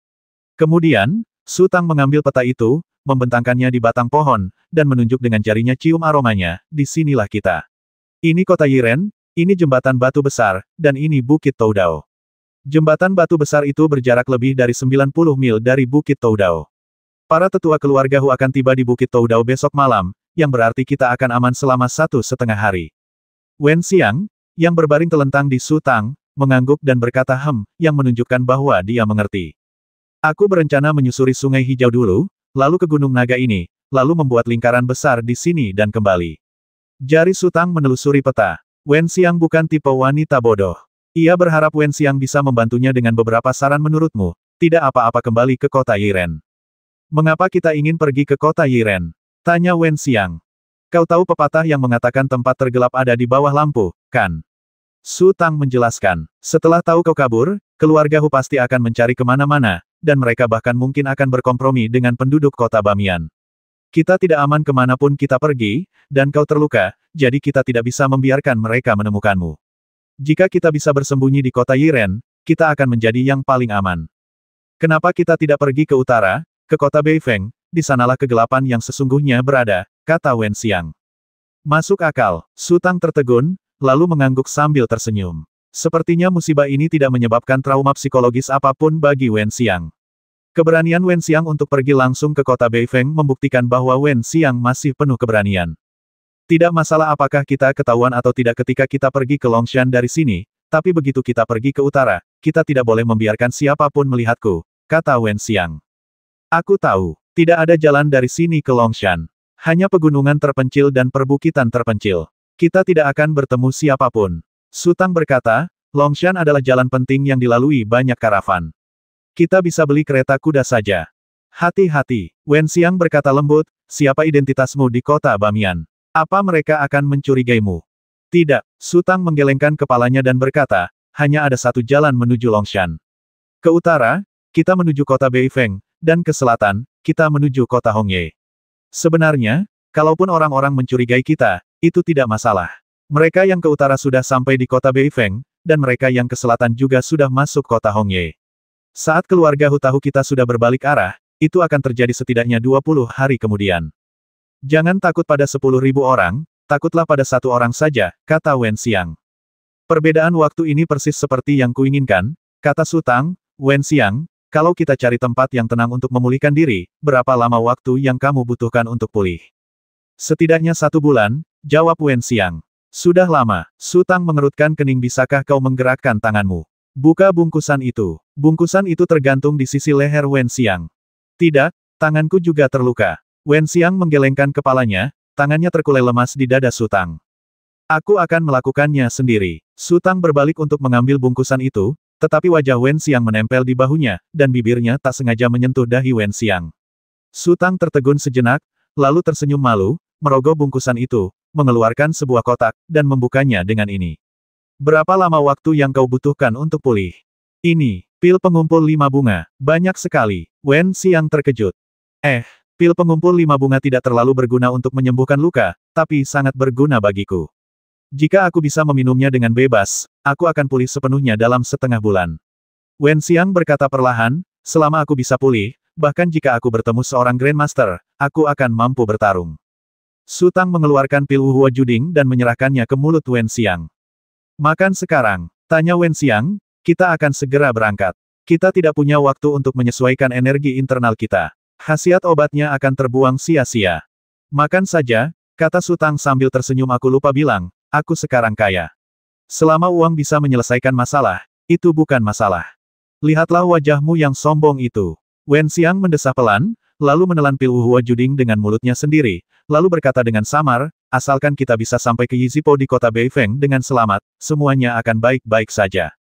Kemudian, Su Tang mengambil peta itu, membentangkannya di batang pohon, dan menunjuk dengan jarinya. Cium aromanya, disinilah kita. Ini kota Yiren, ini jembatan batu besar, dan ini Bukit Toudao. Jembatan batu besar itu berjarak lebih dari 90 mil dari Bukit Toudao. Para tetua keluarga Hu akan tiba di Bukit Toudao besok malam, yang berarti kita akan aman selama 1,5 hari. Wen Xiang, yang berbaring telentang di Su Tang, mengangguk dan berkata yang menunjukkan bahwa dia mengerti. Aku berencana menyusuri Sungai Hijau dulu, lalu ke Gunung Naga ini, lalu membuat lingkaran besar di sini dan kembali. Jari Su Tang menelusuri peta. Wen Xiang bukan tipe wanita bodoh. Ia berharap Wen Xiang bisa membantunya dengan beberapa saran menurutmu, tidak apa-apa kembali ke kota Yiren. Mengapa kita ingin pergi ke kota Yiren? Tanya Wen Xiang. Kau tahu pepatah yang mengatakan tempat tergelap ada di bawah lampu, kan? Su Tang menjelaskan. Setelah tahu kau kabur, keluarga Hu pasti akan mencari kemana-mana, dan mereka bahkan mungkin akan berkompromi dengan penduduk kota Bamiyan. Kita tidak aman kemanapun kita pergi, dan kau terluka, jadi kita tidak bisa membiarkan mereka menemukanmu. Jika kita bisa bersembunyi di kota Yiren, kita akan menjadi yang paling aman. Kenapa kita tidak pergi ke utara, ke kota Beifeng, di sanalah kegelapan yang sesungguhnya berada, kata Wen Xiang. Masuk akal, Su Tang tertegun, lalu mengangguk sambil tersenyum. Sepertinya musibah ini tidak menyebabkan trauma psikologis apapun bagi Wen Xiang. Keberanian Wen Xiang untuk pergi langsung ke kota Beifeng membuktikan bahwa Wen Xiang masih penuh keberanian. Tidak masalah apakah kita ketahuan atau tidak ketika kita pergi ke Longshan dari sini, tapi begitu kita pergi ke utara, kita tidak boleh membiarkan siapapun melihatku, kata Wen Xiang. Aku tahu, tidak ada jalan dari sini ke Longshan. Hanya pegunungan terpencil dan perbukitan terpencil. Kita tidak akan bertemu siapapun. Su Tang berkata, Longshan adalah jalan penting yang dilalui banyak karavan. Kita bisa beli kereta kuda saja. Hati-hati, Wen Xiang berkata lembut, siapa identitasmu di kota Bamiyan? Apa mereka akan mencurigaimu? Tidak, Su Tang menggelengkan kepalanya dan berkata, hanya ada satu jalan menuju Longshan. Ke utara, kita menuju kota Beifeng, dan ke selatan, kita menuju kota Hongye. Sebenarnya, kalaupun orang-orang mencurigai kita, itu tidak masalah. Mereka yang ke utara sudah sampai di kota Beifeng, dan mereka yang ke selatan juga sudah masuk kota Hongye. Saat keluarga Hu tahu kita sudah berbalik arah, itu akan terjadi setidaknya 20 hari kemudian. Jangan takut pada 10.000 orang, takutlah pada satu orang saja, kata Wen Xiang. Perbedaan waktu ini persis seperti yang kuinginkan, kata Su Tang. Wen Xiang, kalau kita cari tempat yang tenang untuk memulihkan diri, berapa lama waktu yang kamu butuhkan untuk pulih? Setidaknya 1 bulan, jawab Wen Xiang. Sudah lama, Su Tang mengerutkan kening. Bisakah kau menggerakkan tanganmu? Buka bungkusan itu. Bungkusan itu tergantung di sisi leher Wen Xiang. Tidak, tanganku juga terluka. Wen Xiang menggelengkan kepalanya, tangannya terkulai lemas di dada Su Tang. Aku akan melakukannya sendiri. Su Tang berbalik untuk mengambil bungkusan itu, tetapi wajah Wen Xiang menempel di bahunya, dan bibirnya tak sengaja menyentuh dahi Wen Xiang. Su Tang tertegun sejenak, lalu tersenyum malu, merogoh bungkusan itu, mengeluarkan sebuah kotak, dan membukanya dengan ini. Berapa lama waktu yang kau butuhkan untuk pulih? Ini, pil pengumpul 5 bunga, banyak sekali. Wen Xiang terkejut. Pil pengumpul 5 bunga tidak terlalu berguna untuk menyembuhkan luka, tapi sangat berguna bagiku. Jika aku bisa meminumnya dengan bebas, aku akan pulih sepenuhnya dalam setengah bulan. Wen Xiang berkata perlahan, selama aku bisa pulih, bahkan jika aku bertemu seorang Grandmaster, aku akan mampu bertarung. Su Tang mengeluarkan pil Wuhua Juding dan menyerahkannya ke mulut Wen Xiang. Makan sekarang, tanya Wen Xiang, kita akan segera berangkat. Kita tidak punya waktu untuk menyesuaikan energi internal kita. Khasiat obatnya akan terbuang sia-sia. Makan saja, kata Su Tang sambil tersenyum. Aku lupa bilang, aku sekarang kaya. Selama uang bisa menyelesaikan masalah, itu bukan masalah. Lihatlah wajahmu yang sombong itu. Wen Xiang mendesah pelan, lalu menelan pil Wuhua Juding dengan mulutnya sendiri, lalu berkata dengan samar, asalkan kita bisa sampai ke Yizipo di kota Beifeng dengan selamat, semuanya akan baik-baik saja.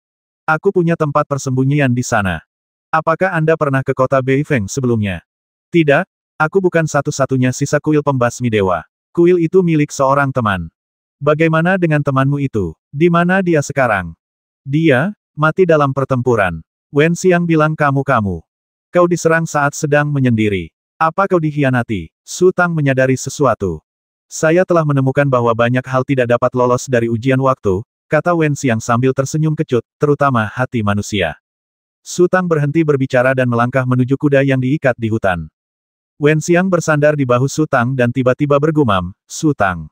Aku punya tempat persembunyian di sana. Apakah Anda pernah ke kota Beifeng sebelumnya? Tidak, aku bukan satu-satunya sisa kuil pembasmi dewa. Kuil itu milik seorang teman. Bagaimana dengan temanmu itu? Di mana dia sekarang? Dia, mati dalam pertempuran. Wen Xiang bilang kamu. Kau diserang saat sedang menyendiri. Apa kau dikhianati? Su Tang menyadari sesuatu. Saya telah menemukan bahwa banyak hal tidak dapat lolos dari ujian waktu, kata Wen Xiang sambil tersenyum kecut, terutama hati manusia. Su Tang berhenti berbicara dan melangkah menuju kuda yang diikat di hutan. Wen Xiang bersandar di bahu Su Tang dan tiba-tiba bergumam, Su Tang.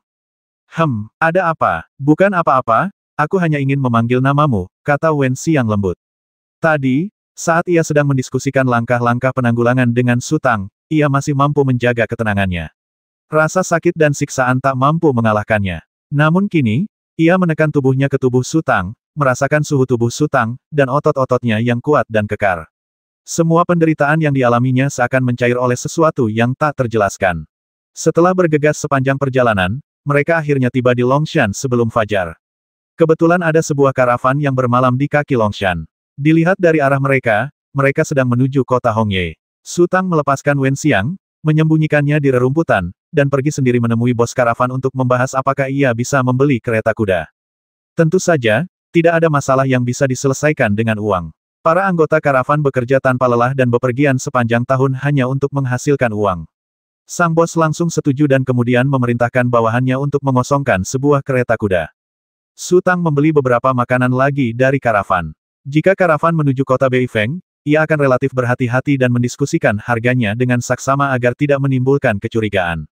Ada apa? Bukan apa-apa, aku hanya ingin memanggil namamu, kata Wen Xiang lembut. Tadi, saat ia sedang mendiskusikan langkah-langkah penanggulangan dengan Su Tang, ia masih mampu menjaga ketenangannya. Rasa sakit dan siksaan tak mampu mengalahkannya. Namun kini, ia menekan tubuhnya ke tubuh Su Tang, merasakan suhu tubuh Su Tang, dan otot-ototnya yang kuat dan kekar. Semua penderitaan yang dialaminya seakan mencair oleh sesuatu yang tak terjelaskan. Setelah bergegas sepanjang perjalanan, mereka akhirnya tiba di Longshan sebelum fajar. Kebetulan ada sebuah karavan yang bermalam di kaki Longshan. Dilihat dari arah mereka, mereka sedang menuju kota Hongye. Su Tang melepaskan Wen Xiang, menyembunyikannya di rerumputan, dan pergi sendiri menemui bos karavan untuk membahas apakah ia bisa membeli kereta kuda. Tentu saja, tidak ada masalah yang bisa diselesaikan dengan uang. Para anggota karavan bekerja tanpa lelah dan bepergian sepanjang tahun hanya untuk menghasilkan uang. Sang bos langsung setuju dan kemudian memerintahkan bawahannya untuk mengosongkan sebuah kereta kuda. Su Tang membeli beberapa makanan lagi dari karavan. Jika karavan menuju kota Beifeng, ia akan relatif berhati-hati dan mendiskusikan harganya dengan saksama agar tidak menimbulkan kecurigaan.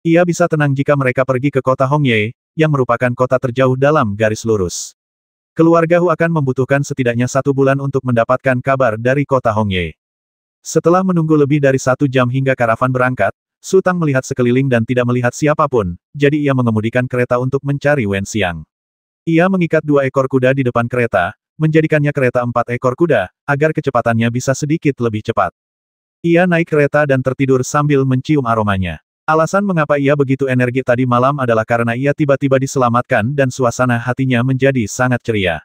Ia bisa tenang jika mereka pergi ke kota Hongye, yang merupakan kota terjauh dalam garis lurus. Keluarga Hu akan membutuhkan setidaknya 1 bulan untuk mendapatkan kabar dari kota Hongye. Setelah menunggu lebih dari 1 jam hingga karavan berangkat, Su Tang melihat sekeliling dan tidak melihat siapapun, jadi ia mengemudikan kereta untuk mencari Wen Xiang. Ia mengikat 2 ekor kuda di depan kereta, menjadikannya kereta 4 ekor kuda, agar kecepatannya bisa sedikit lebih cepat. Ia naik kereta dan tertidur sambil mencium aromanya. Alasan mengapa ia begitu energi tadi malam adalah karena ia tiba-tiba diselamatkan dan suasana hatinya menjadi sangat ceria.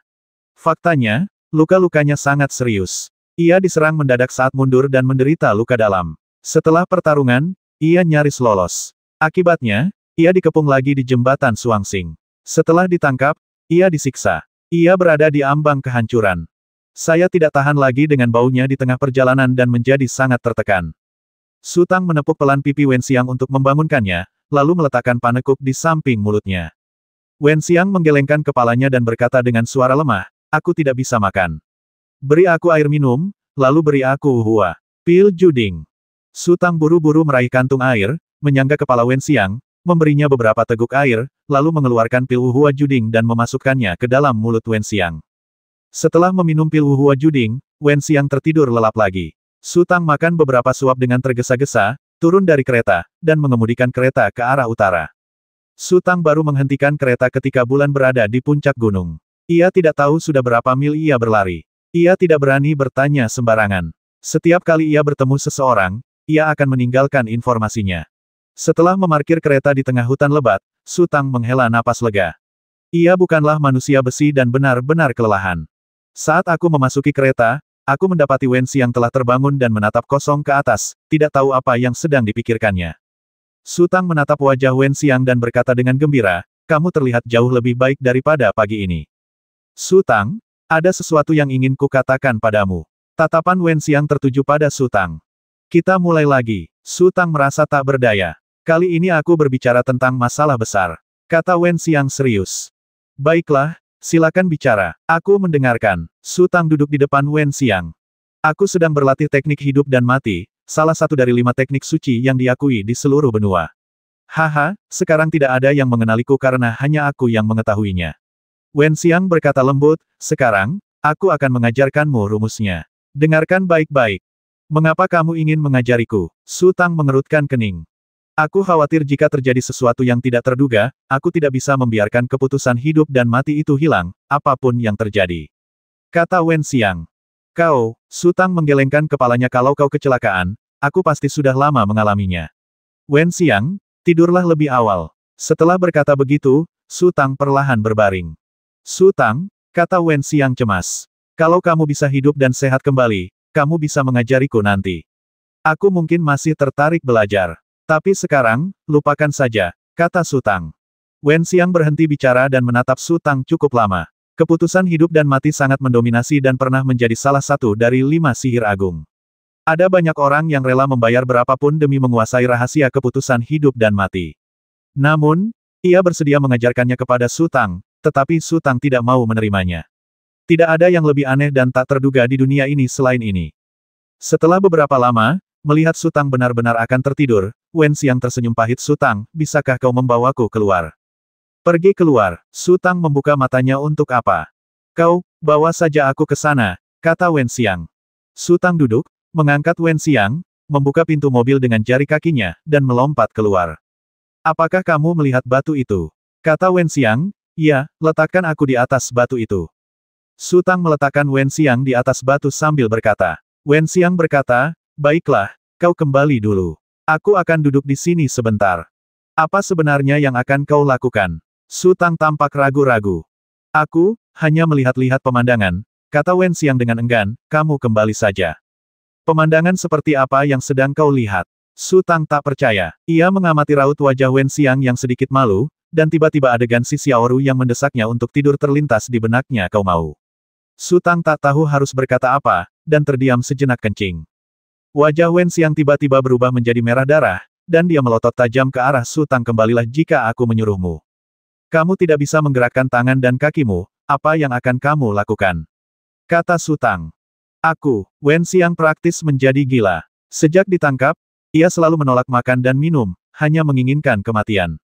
Faktanya, luka-lukanya sangat serius. Ia diserang mendadak saat mundur dan menderita luka dalam. Setelah pertarungan, ia nyaris lolos. Akibatnya, ia dikepung lagi di jembatan Suangsing. Setelah ditangkap, ia disiksa. Ia berada di ambang kehancuran. Saya tidak tahan lagi dengan baunya di tengah perjalanan dan menjadi sangat tertekan. Su Tang menepuk pelan pipi Wen Xiang untuk membangunkannya, lalu meletakkan panekuk di samping mulutnya. Wen Xiang menggelengkan kepalanya dan berkata dengan suara lemah, "Aku tidak bisa makan. Beri aku air minum, lalu beri aku hua. Pil juding." Su Tang buru-buru meraih kantung air, menyangga kepala Wen Xiang, memberinya beberapa teguk air, lalu mengeluarkan pil hua juding dan memasukkannya ke dalam mulut Wen Xiang. Setelah meminum pil hua juding, Wen Xiang tertidur lelap lagi. Su Tang makan beberapa suap dengan tergesa-gesa, turun dari kereta, dan mengemudikan kereta ke arah utara. Su Tang baru menghentikan kereta ketika bulan berada di puncak gunung. Ia tidak tahu sudah berapa mil ia berlari. Ia tidak berani bertanya sembarangan. Setiap kali ia bertemu seseorang, ia akan meninggalkan informasinya. Setelah memarkir kereta di tengah hutan lebat, Su Tang menghela napas lega. Ia bukanlah manusia besi dan benar-benar kelelahan. Saat aku memasuki kereta, aku mendapati Wen Xiang telah terbangun dan menatap kosong ke atas, tidak tahu apa yang sedang dipikirkannya. Su Tang menatap wajah Wen Xiang dan berkata dengan gembira, "Kamu terlihat jauh lebih baik daripada pagi ini." "Su Tang, ada sesuatu yang ingin kukatakan padamu." Tatapan Wen Xiang tertuju pada Su Tang. "Kita mulai lagi." Su Tang merasa tak berdaya. "Kali ini aku berbicara tentang masalah besar," kata Wen Xiang serius. "Baiklah, silakan bicara. Aku mendengarkan." Su Tang duduk di depan Wen Xiang. "Aku sedang berlatih teknik hidup dan mati, salah satu dari 5 teknik suci yang diakui di seluruh benua. Haha, sekarang tidak ada yang mengenaliku karena hanya aku yang mengetahuinya." Wen Xiang berkata lembut, "Sekarang, aku akan mengajarkanmu rumusnya. Dengarkan baik-baik. Mengapa kamu ingin mengajariku?" Su Tang mengerutkan kening. "Aku khawatir jika terjadi sesuatu yang tidak terduga, aku tidak bisa membiarkan keputusan hidup dan mati itu hilang, apapun yang terjadi," kata Wen Xiang. "Kau," Su Tang menggelengkan kepalanya, "kalau kau kecelakaan, aku pasti sudah lama mengalaminya." Wen Xiang, tidurlah lebih awal. Setelah berkata begitu, Su Tang perlahan berbaring. "Su Tang," kata Wen Xiang cemas. "Kalau kamu bisa hidup dan sehat kembali, kamu bisa mengajariku nanti. Aku mungkin masih tertarik belajar. Tapi sekarang, lupakan saja," kata Su Tang. Wen Xiang berhenti bicara dan menatap Su Tang cukup lama. Keputusan hidup dan mati sangat mendominasi dan pernah menjadi salah satu dari 5 sihir agung. Ada banyak orang yang rela membayar berapapun demi menguasai rahasia keputusan hidup dan mati. Namun, ia bersedia mengajarkannya kepada Su Tang, tetapi Su Tang tidak mau menerimanya. Tidak ada yang lebih aneh dan tak terduga di dunia ini selain ini. Setelah beberapa lama, melihat Su Tang benar-benar akan tertidur, Wen Xiang tersenyum pahit. "Su Tang, bisakah kau membawaku keluar?" "Pergi keluar." Su Tang membuka matanya. "Untuk apa?" "Kau, bawa saja aku ke sana," kata Wen Xiang. Su Tang duduk, mengangkat Wen Xiang, membuka pintu mobil dengan jari kakinya, dan melompat keluar. "Apakah kamu melihat batu itu?" kata Wen Xiang. "Ya, letakkan aku di atas batu itu." Su Tang meletakkan Wen Xiang di atas batu sambil berkata. Wen Xiang berkata, "Baiklah, kau kembali dulu. Aku akan duduk di sini sebentar. Apa sebenarnya yang akan kau lakukan?" Su Tang tampak ragu-ragu. Aku, hanya melihat-lihat pemandangan, kata Wen Xiang dengan enggan, kamu kembali saja. Pemandangan seperti apa yang sedang kau lihat? Su Tang tak percaya. Ia mengamati raut wajah Wen Xiang yang sedikit malu, dan tiba-tiba adegan si Xiaoru yang mendesaknya untuk tidur terlintas di benaknya kau mau. Su Tang tak tahu harus berkata apa, dan terdiam sejenak kencing. Wajah Wen Xiang tiba-tiba berubah menjadi merah darah, dan dia melotot tajam ke arah Su Tang. Kembalilah jika aku menyuruhmu. Kamu tidak bisa menggerakkan tangan dan kakimu, apa yang akan kamu lakukan? Kata Su Tang. Aku, Wen Xiang praktis menjadi gila. Sejak ditangkap, ia selalu menolak makan dan minum, hanya menginginkan kematian.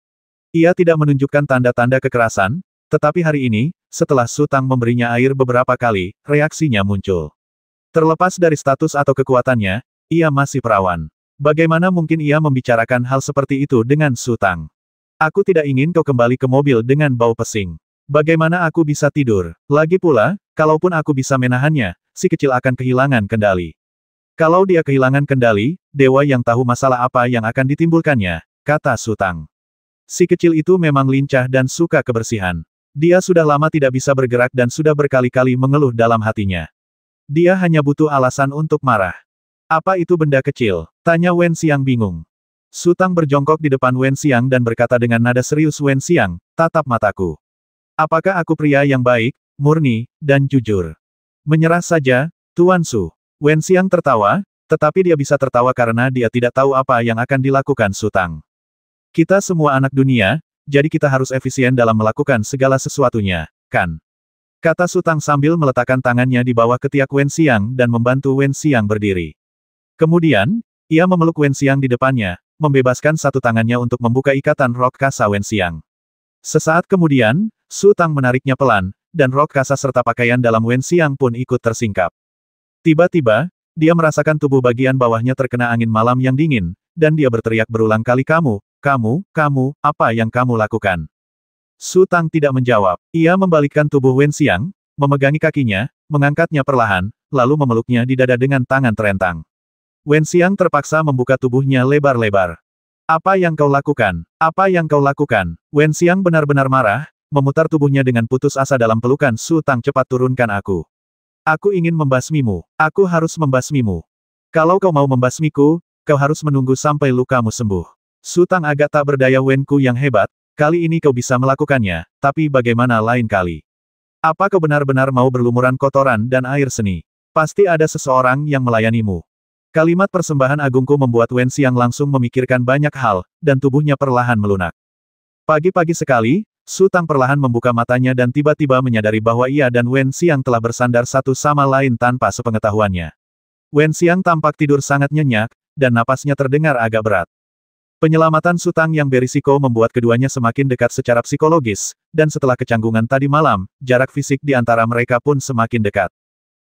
Ia tidak menunjukkan tanda-tanda kekerasan, tetapi hari ini, setelah Su Tang memberinya air beberapa kali, reaksinya muncul. Terlepas dari status atau kekuatannya, ia masih perawan. Bagaimana mungkin ia membicarakan hal seperti itu dengan Su Tang? Aku tidak ingin kau kembali ke mobil dengan bau pesing. Bagaimana aku bisa tidur? Lagi pula, kalaupun aku bisa menahannya, si kecil akan kehilangan kendali. Kalau dia kehilangan kendali, dewa yang tahu masalah apa yang akan ditimbulkannya, kata Su Tang. Si kecil itu memang lincah dan suka kebersihan. Dia sudah lama tidak bisa bergerak dan sudah berkali-kali mengeluh dalam hatinya. Dia hanya butuh alasan untuk marah. Apa itu benda kecil? Tanya Wen Xiang bingung. Su Tang berjongkok di depan Wen Xiang dan berkata dengan nada serius, Wen Xiang, tatap mataku. Apakah aku pria yang baik, murni, dan jujur? Menyerah saja, Tuan Su. Wen Xiang tertawa, tetapi dia bisa tertawa karena dia tidak tahu apa yang akan dilakukan Su Tang. Kita semua anak dunia, jadi kita harus efisien dalam melakukan segala sesuatunya, kan? Kata Su Tang sambil meletakkan tangannya di bawah ketiak Wen Xiang dan membantu Wen Xiang berdiri. Kemudian, ia memeluk Wen Xiang di depannya, membebaskan satu tangannya untuk membuka ikatan rok kasa Wen Xiang. Sesaat kemudian, Su Tang menariknya pelan, dan rok kasa serta pakaian dalam Wen Xiang pun ikut tersingkap. Tiba-tiba, dia merasakan tubuh bagian bawahnya terkena angin malam yang dingin, dan dia berteriak berulang kali, kamu, apa yang kamu lakukan? Su Tang tidak menjawab. Ia membalikkan tubuh Wen Xiang, memegangi kakinya, mengangkatnya perlahan, lalu memeluknya di dada dengan tangan terentang. Wen Xiang terpaksa membuka tubuhnya lebar-lebar. Apa yang kau lakukan? Apa yang kau lakukan? Wen Xiang benar-benar marah, memutar tubuhnya dengan putus asa dalam pelukan Su Tang. Cepat turunkan aku. Aku ingin membasmimu. Aku harus membasmimu. Kalau kau mau membasmiku, kau harus menunggu sampai lukamu sembuh. Su Tang agak tak berdaya, Wen-ku yang hebat, kali ini kau bisa melakukannya, tapi bagaimana lain kali? Apa kau benar-benar mau berlumuran kotoran dan air seni? Pasti ada seseorang yang melayanimu. Kalimat persembahan agungku membuat Wen Xiang langsung memikirkan banyak hal, dan tubuhnya perlahan melunak. Pagi-pagi sekali, Su Tang perlahan membuka matanya dan tiba-tiba menyadari bahwa ia dan Wen Xiang telah bersandar satu sama lain tanpa sepengetahuannya. Wen Xiang tampak tidur sangat nyenyak, dan napasnya terdengar agak berat. Penyelamatan Su Tang yang berisiko membuat keduanya semakin dekat secara psikologis, dan setelah kecanggungan tadi malam, jarak fisik di antara mereka pun semakin dekat.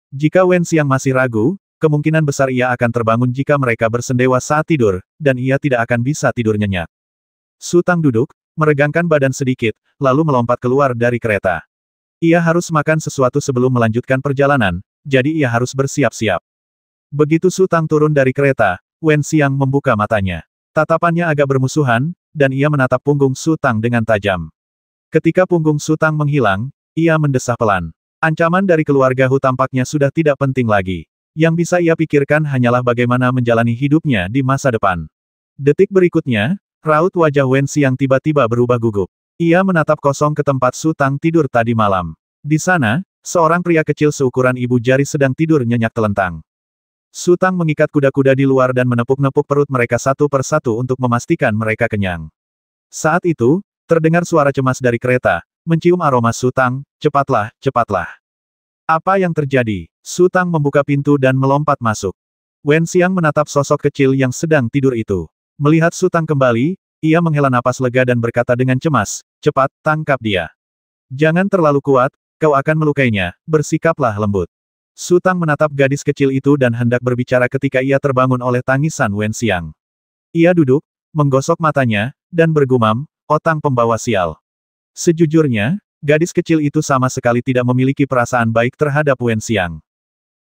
Jika Wen Xiang masih ragu, kemungkinan besar ia akan terbangun jika mereka bersendewa saat tidur, dan ia tidak akan bisa tidur nyenyak. Su Tang duduk, meregangkan badan sedikit, lalu melompat keluar dari kereta. Ia harus makan sesuatu sebelum melanjutkan perjalanan, jadi ia harus bersiap-siap. Begitu Su Tang turun dari kereta, Wen Xiang membuka matanya. Tatapannya agak bermusuhan, dan ia menatap punggung Su Tang dengan tajam. Ketika punggung Su Tang menghilang, ia mendesah pelan. Ancaman dari keluarga Hu tampaknya sudah tidak penting lagi. Yang bisa ia pikirkan hanyalah bagaimana menjalani hidupnya di masa depan. Detik berikutnya, raut wajah Wen Xiang tiba-tiba berubah gugup. Ia menatap kosong ke tempat Su Tang tidur tadi malam. Di sana, seorang pria kecil seukuran ibu jari sedang tidur nyenyak telentang. Su Tang mengikat kuda-kuda di luar dan menepuk-nepuk perut mereka satu persatu untuk memastikan mereka kenyang. Saat itu, terdengar suara cemas dari kereta, mencium aroma Su Tang, cepatlah, cepatlah. Apa yang terjadi? Su Tang membuka pintu dan melompat masuk. Wen Xiang menatap sosok kecil yang sedang tidur itu. Melihat Su Tang kembali, ia menghela napas lega dan berkata dengan cemas, cepat, tangkap dia. Jangan terlalu kuat, kau akan melukainya, bersikaplah lembut. Su Tang menatap gadis kecil itu dan hendak berbicara ketika ia terbangun oleh tangisan Wen Xiang. Ia duduk, menggosok matanya, dan bergumam, otang pembawa sial. Sejujurnya, gadis kecil itu sama sekali tidak memiliki perasaan baik terhadap Wen Xiang.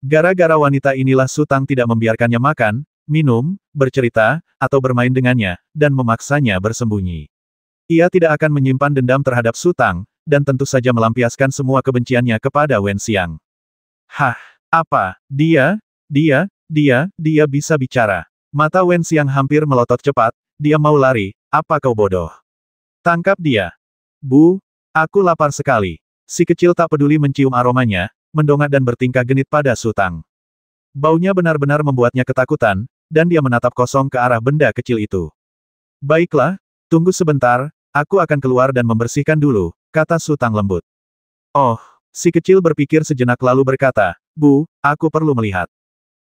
Gara-gara wanita inilah Su Tang tidak membiarkannya makan, minum, bercerita, atau bermain dengannya, dan memaksanya bersembunyi. Ia tidak akan menyimpan dendam terhadap Su Tang, dan tentu saja melampiaskan semua kebenciannya kepada Wen Xiang. Hah, apa? Dia bisa bicara. Mata Wen Xiang hampir melotot cepat, dia mau lari, apa kau bodoh? Tangkap dia. Bu, aku lapar sekali. Si kecil tak peduli mencium aromanya, mendongak dan bertingkah genit pada Su Tang. Baunya benar-benar membuatnya ketakutan, dan dia menatap kosong ke arah benda kecil itu. Baiklah, tunggu sebentar, aku akan keluar dan membersihkan dulu, kata Su Tang lembut. Oh, si kecil berpikir sejenak lalu berkata, Bu, aku perlu melihat.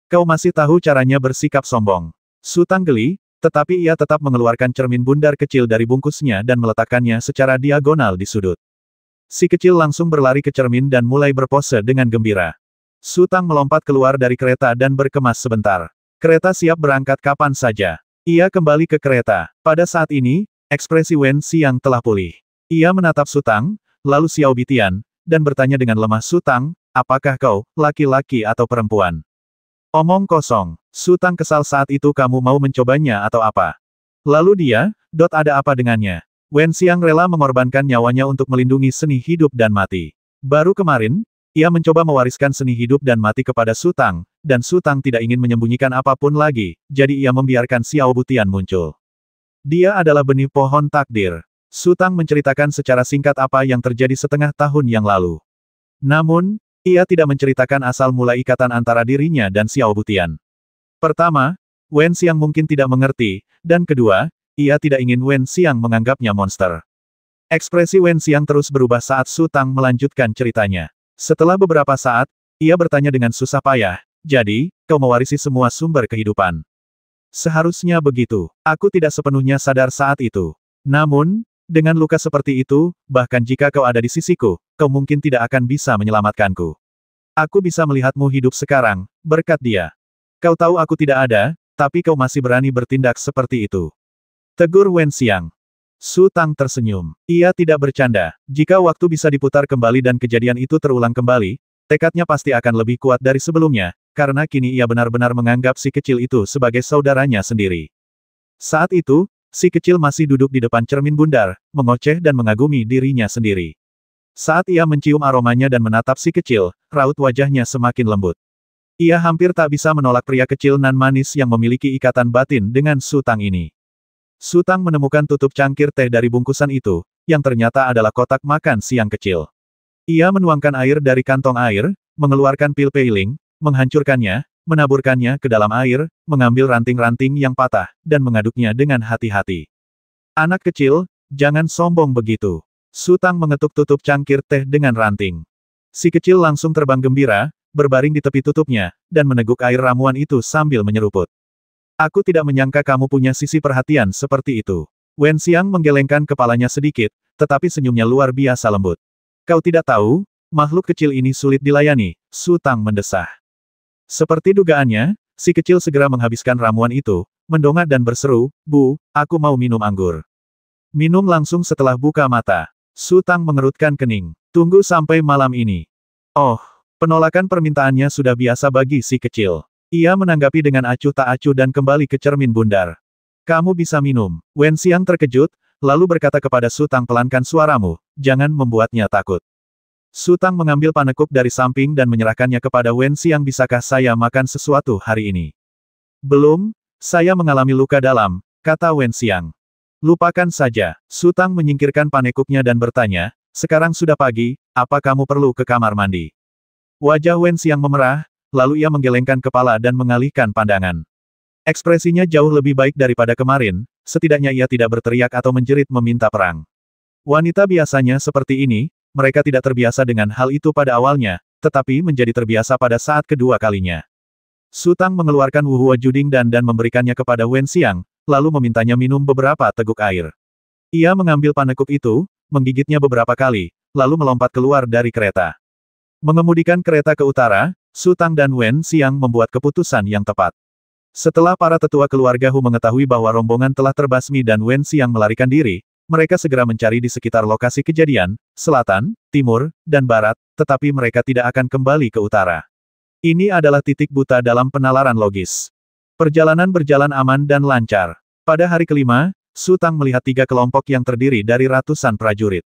Kau masih tahu caranya bersikap sombong. Su Tang geli, tetapi ia tetap mengeluarkan cermin bundar kecil dari bungkusnya dan meletakkannya secara diagonal di sudut. Si kecil langsung berlari ke cermin dan mulai berpose dengan gembira. Su Tang melompat keluar dari kereta dan berkemas sebentar. Kereta siap berangkat kapan saja. Ia kembali ke kereta. Pada saat ini, ekspresi Wen Xiang telah pulih. Ia menatap Su Tang, lalu Xiao Bitian, dan bertanya dengan lemah, Su Tang, apakah kau, laki-laki atau perempuan? Omong kosong. Su Tang kesal saat itu, kamu mau mencobanya atau apa? Lalu dia, ada apa dengannya? Wen Xiang rela mengorbankan nyawanya untuk melindungi seni hidup dan mati. Baru kemarin, ia mencoba mewariskan seni hidup dan mati kepada Su Tang, dan Su Tang tidak ingin menyembunyikan apapun lagi, jadi ia membiarkan Xiao Butian muncul. Dia adalah benih pohon takdir. Su Tang menceritakan secara singkat apa yang terjadi setengah tahun yang lalu. Namun, ia tidak menceritakan asal mula ikatan antara dirinya dan Xiao Butian. Pertama, Wen Xiang mungkin tidak mengerti, dan kedua, ia tidak ingin Wen Xiang menganggapnya monster. Ekspresi Wen Xiang terus berubah saat Su Tang melanjutkan ceritanya. Setelah beberapa saat, ia bertanya dengan susah payah, jadi, kau mewarisi semua sumber kehidupan. Seharusnya begitu. Aku tidak sepenuhnya sadar saat itu. Namun, dengan luka seperti itu, bahkan jika kau ada di sisiku, kau mungkin tidak akan bisa menyelamatkanku. Aku bisa melihatmu hidup sekarang, berkat dia. Kau tahu aku tidak ada, tapi kau masih berani bertindak seperti itu. Tegur Wen Xiang. Su Tang tersenyum. Ia tidak bercanda. Jika waktu bisa diputar kembali dan kejadian itu terulang kembali, tekadnya pasti akan lebih kuat dari sebelumnya, karena kini ia benar-benar menganggap si kecil itu sebagai saudaranya sendiri. Saat itu, si kecil masih duduk di depan cermin bundar, mengoceh dan mengagumi dirinya sendiri. Saat ia mencium aromanya dan menatap si kecil, raut wajahnya semakin lembut. Ia hampir tak bisa menolak pria kecil nan manis yang memiliki ikatan batin dengan Su Tang ini. Su Tang menemukan tutup cangkir teh dari bungkusan itu, yang ternyata adalah kotak makan siang kecil. Ia menuangkan air dari kantong air, mengeluarkan pil peiling, menghancurkannya, menaburkannya ke dalam air, mengambil ranting-ranting yang patah, dan mengaduknya dengan hati-hati. Anak kecil, jangan sombong begitu. Su Tang mengetuk tutup cangkir teh dengan ranting. Si kecil langsung terbang gembira, berbaring di tepi tutupnya, dan meneguk air ramuan itu sambil menyeruput. Aku tidak menyangka kamu punya sisi perhatian seperti itu. Wen Xiang menggelengkan kepalanya sedikit, tetapi senyumnya luar biasa lembut. Kau tidak tahu, makhluk kecil ini sulit dilayani, Su Tang mendesah. Seperti dugaannya, si kecil segera menghabiskan ramuan itu, mendongak dan berseru, Bu, aku mau minum anggur. Minum langsung setelah buka mata. Su Tang mengerutkan kening. Tunggu sampai malam ini. Oh, penolakan permintaannya sudah biasa bagi si kecil. Ia menanggapi dengan acuh tak acuh dan kembali ke cermin bundar. Kamu bisa minum. Wen Xiang terkejut, lalu berkata kepada Su Tang, pelankan suaramu, jangan membuatnya takut. Su Tang mengambil panekuk dari samping dan menyerahkannya kepada Wen Xiang. Bisakah saya makan sesuatu hari ini? Belum, saya mengalami luka dalam, kata Wen Xiang. Lupakan saja. Su Tang menyingkirkan panekuknya dan bertanya, sekarang sudah pagi, apa kamu perlu ke kamar mandi? Wajah Wen Xiang memerah, lalu ia menggelengkan kepala dan mengalihkan pandangan. Ekspresinya jauh lebih baik daripada kemarin, setidaknya ia tidak berteriak atau menjerit meminta perang. Wanita biasanya seperti ini, mereka tidak terbiasa dengan hal itu pada awalnya, tetapi menjadi terbiasa pada saat kedua kalinya. Su Tang mengeluarkan wuhua juding dan memberikannya kepada Wen Xiang, lalu memintanya minum beberapa teguk air. Ia mengambil panekuk itu, menggigitnya beberapa kali, lalu melompat keluar dari kereta. Mengemudikan kereta ke utara, Su Tang dan Wen Xiang membuat keputusan yang tepat. Setelah para tetua keluarga Hu mengetahui bahwa rombongan telah terbasmi dan Wen Xiang melarikan diri, mereka segera mencari di sekitar lokasi kejadian, selatan, timur, dan barat, tetapi mereka tidak akan kembali ke utara. Ini adalah titik buta dalam penalaran logis. Perjalanan berjalan aman dan lancar. Pada hari kelima, Su Tang melihat 3 kelompok yang terdiri dari ratusan prajurit.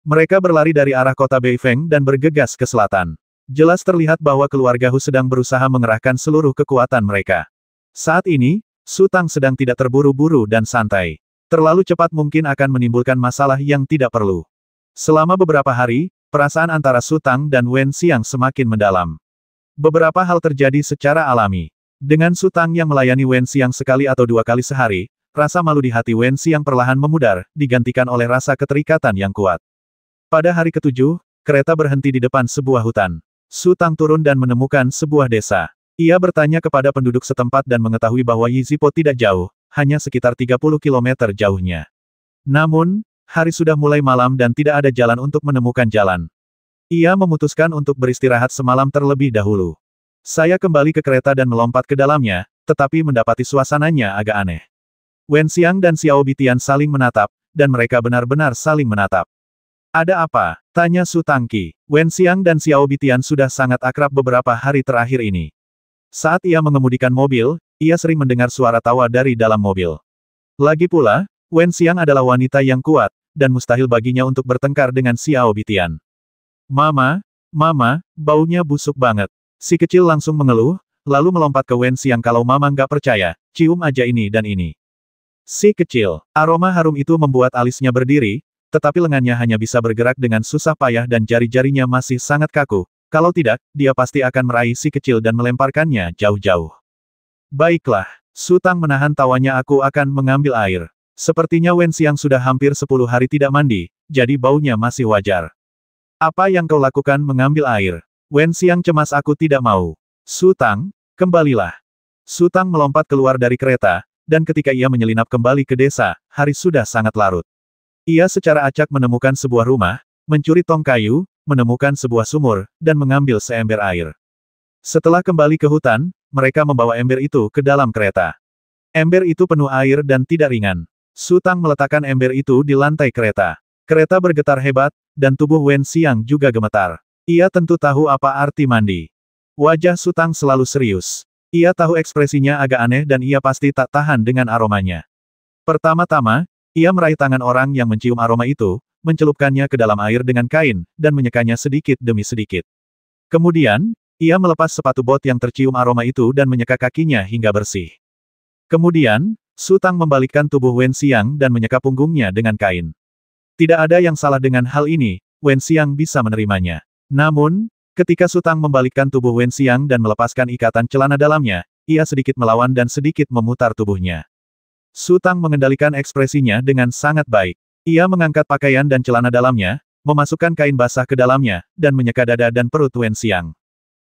Mereka berlari dari arah kota Beifeng dan bergegas ke selatan. Jelas terlihat bahwa keluarga Hu sedang berusaha mengerahkan seluruh kekuatan mereka. Saat ini, Su Tang sedang tidak terburu-buru dan santai. Terlalu cepat mungkin akan menimbulkan masalah yang tidak perlu. Selama beberapa hari, perasaan antara Su Tang dan Wen Xiang semakin mendalam. Beberapa hal terjadi secara alami. Dengan Su Tang yang melayani Wen Xiang sekali atau 2 kali sehari, rasa malu di hati Wen Xiang perlahan memudar, digantikan oleh rasa keterikatan yang kuat. Pada hari ke-7, kereta berhenti di depan sebuah hutan. Su Tang turun dan menemukan sebuah desa. Ia bertanya kepada penduduk setempat dan mengetahui bahwa Yizipo tidak jauh, hanya sekitar 30 km jauhnya. Namun, hari sudah mulai malam dan tidak ada jalan untuk menemukan jalan. Ia memutuskan untuk beristirahat semalam terlebih dahulu. Saya kembali ke kereta dan melompat ke dalamnya, tetapi mendapati suasananya agak aneh. Wen Xiang dan Xiao Bitian saling menatap, dan mereka benar-benar saling menatap. Ada apa? Tanya Su Tangqi. Wen Xiang dan Xiao Bitian sudah sangat akrab beberapa hari terakhir ini. Saat ia mengemudikan mobil, ia sering mendengar suara tawa dari dalam mobil. Lagi pula, Wen Xiang adalah wanita yang kuat, dan mustahil baginya untuk bertengkar dengan Xiao Bitian. Mama, baunya busuk banget. Si kecil langsung mengeluh, lalu melompat ke Wen Xiang kalau Mama nggak percaya, cium aja ini dan ini. Si kecil, aroma harum itu membuat alisnya berdiri, tetapi lengannya hanya bisa bergerak dengan susah payah dan jari-jarinya masih sangat kaku. Kalau tidak, dia pasti akan meraih si kecil dan melemparkannya jauh-jauh. Baiklah, Su Tang menahan tawanya, aku akan mengambil air. Sepertinya Wen Xiang sudah hampir 10 hari tidak mandi, jadi baunya masih wajar. Apa yang kau lakukan mengambil air? Wen Xiang cemas, aku tidak mau. Su Tang, kembalilah. Su Tang melompat keluar dari kereta, dan ketika ia menyelinap kembali ke desa, hari sudah sangat larut. Ia secara acak menemukan sebuah rumah, mencuri tong kayu, menemukan sebuah sumur, dan mengambil seember air. Setelah kembali ke hutan, mereka membawa ember itu ke dalam kereta. Ember itu penuh air dan tidak ringan. Su Tang meletakkan ember itu di lantai kereta. Kereta bergetar hebat, dan tubuh Wen Xiang juga gemetar. Ia tentu tahu apa arti mandi. Wajah Su Tang selalu serius. Ia tahu ekspresinya agak aneh dan ia pasti tak tahan dengan aromanya. Pertama-tama, ia meraih tangan orang yang mencium aroma itu, mencelupkannya ke dalam air dengan kain, dan menyekanya sedikit demi sedikit. Kemudian, ia melepas sepatu bot yang tercium aroma itu dan menyeka kakinya hingga bersih. Kemudian, Su Tang membalikkan tubuh Wen Xiang dan menyeka punggungnya dengan kain. Tidak ada yang salah dengan hal ini, Wen Xiang bisa menerimanya. Namun, ketika Su Tang membalikkan tubuh Wen Xiang dan melepaskan ikatan celana dalamnya, ia sedikit melawan dan sedikit memutar tubuhnya. Su Tang mengendalikan ekspresinya dengan sangat baik. Ia mengangkat pakaian dan celana dalamnya, memasukkan kain basah ke dalamnya, dan menyeka dada dan perut Wen Xiang.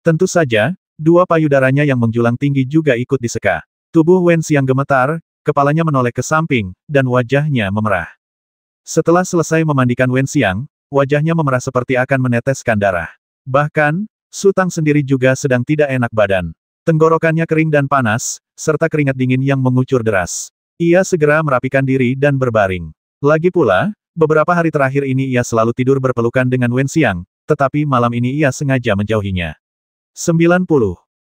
Tentu saja, dua payudaranya yang menjulang tinggi juga ikut diseka. Tubuh Wen Xiang gemetar, kepalanya menoleh ke samping, dan wajahnya memerah. Setelah selesai memandikan Wen Xiang, wajahnya memerah seperti akan meneteskan darah. Bahkan, Su Tang sendiri juga sedang tidak enak badan. Tenggorokannya kering dan panas, serta keringat dingin yang mengucur deras. Ia segera merapikan diri dan berbaring. Lagi pula, beberapa hari terakhir ini ia selalu tidur berpelukan dengan Wen Xiang, tetapi malam ini ia sengaja menjauhinya. 90.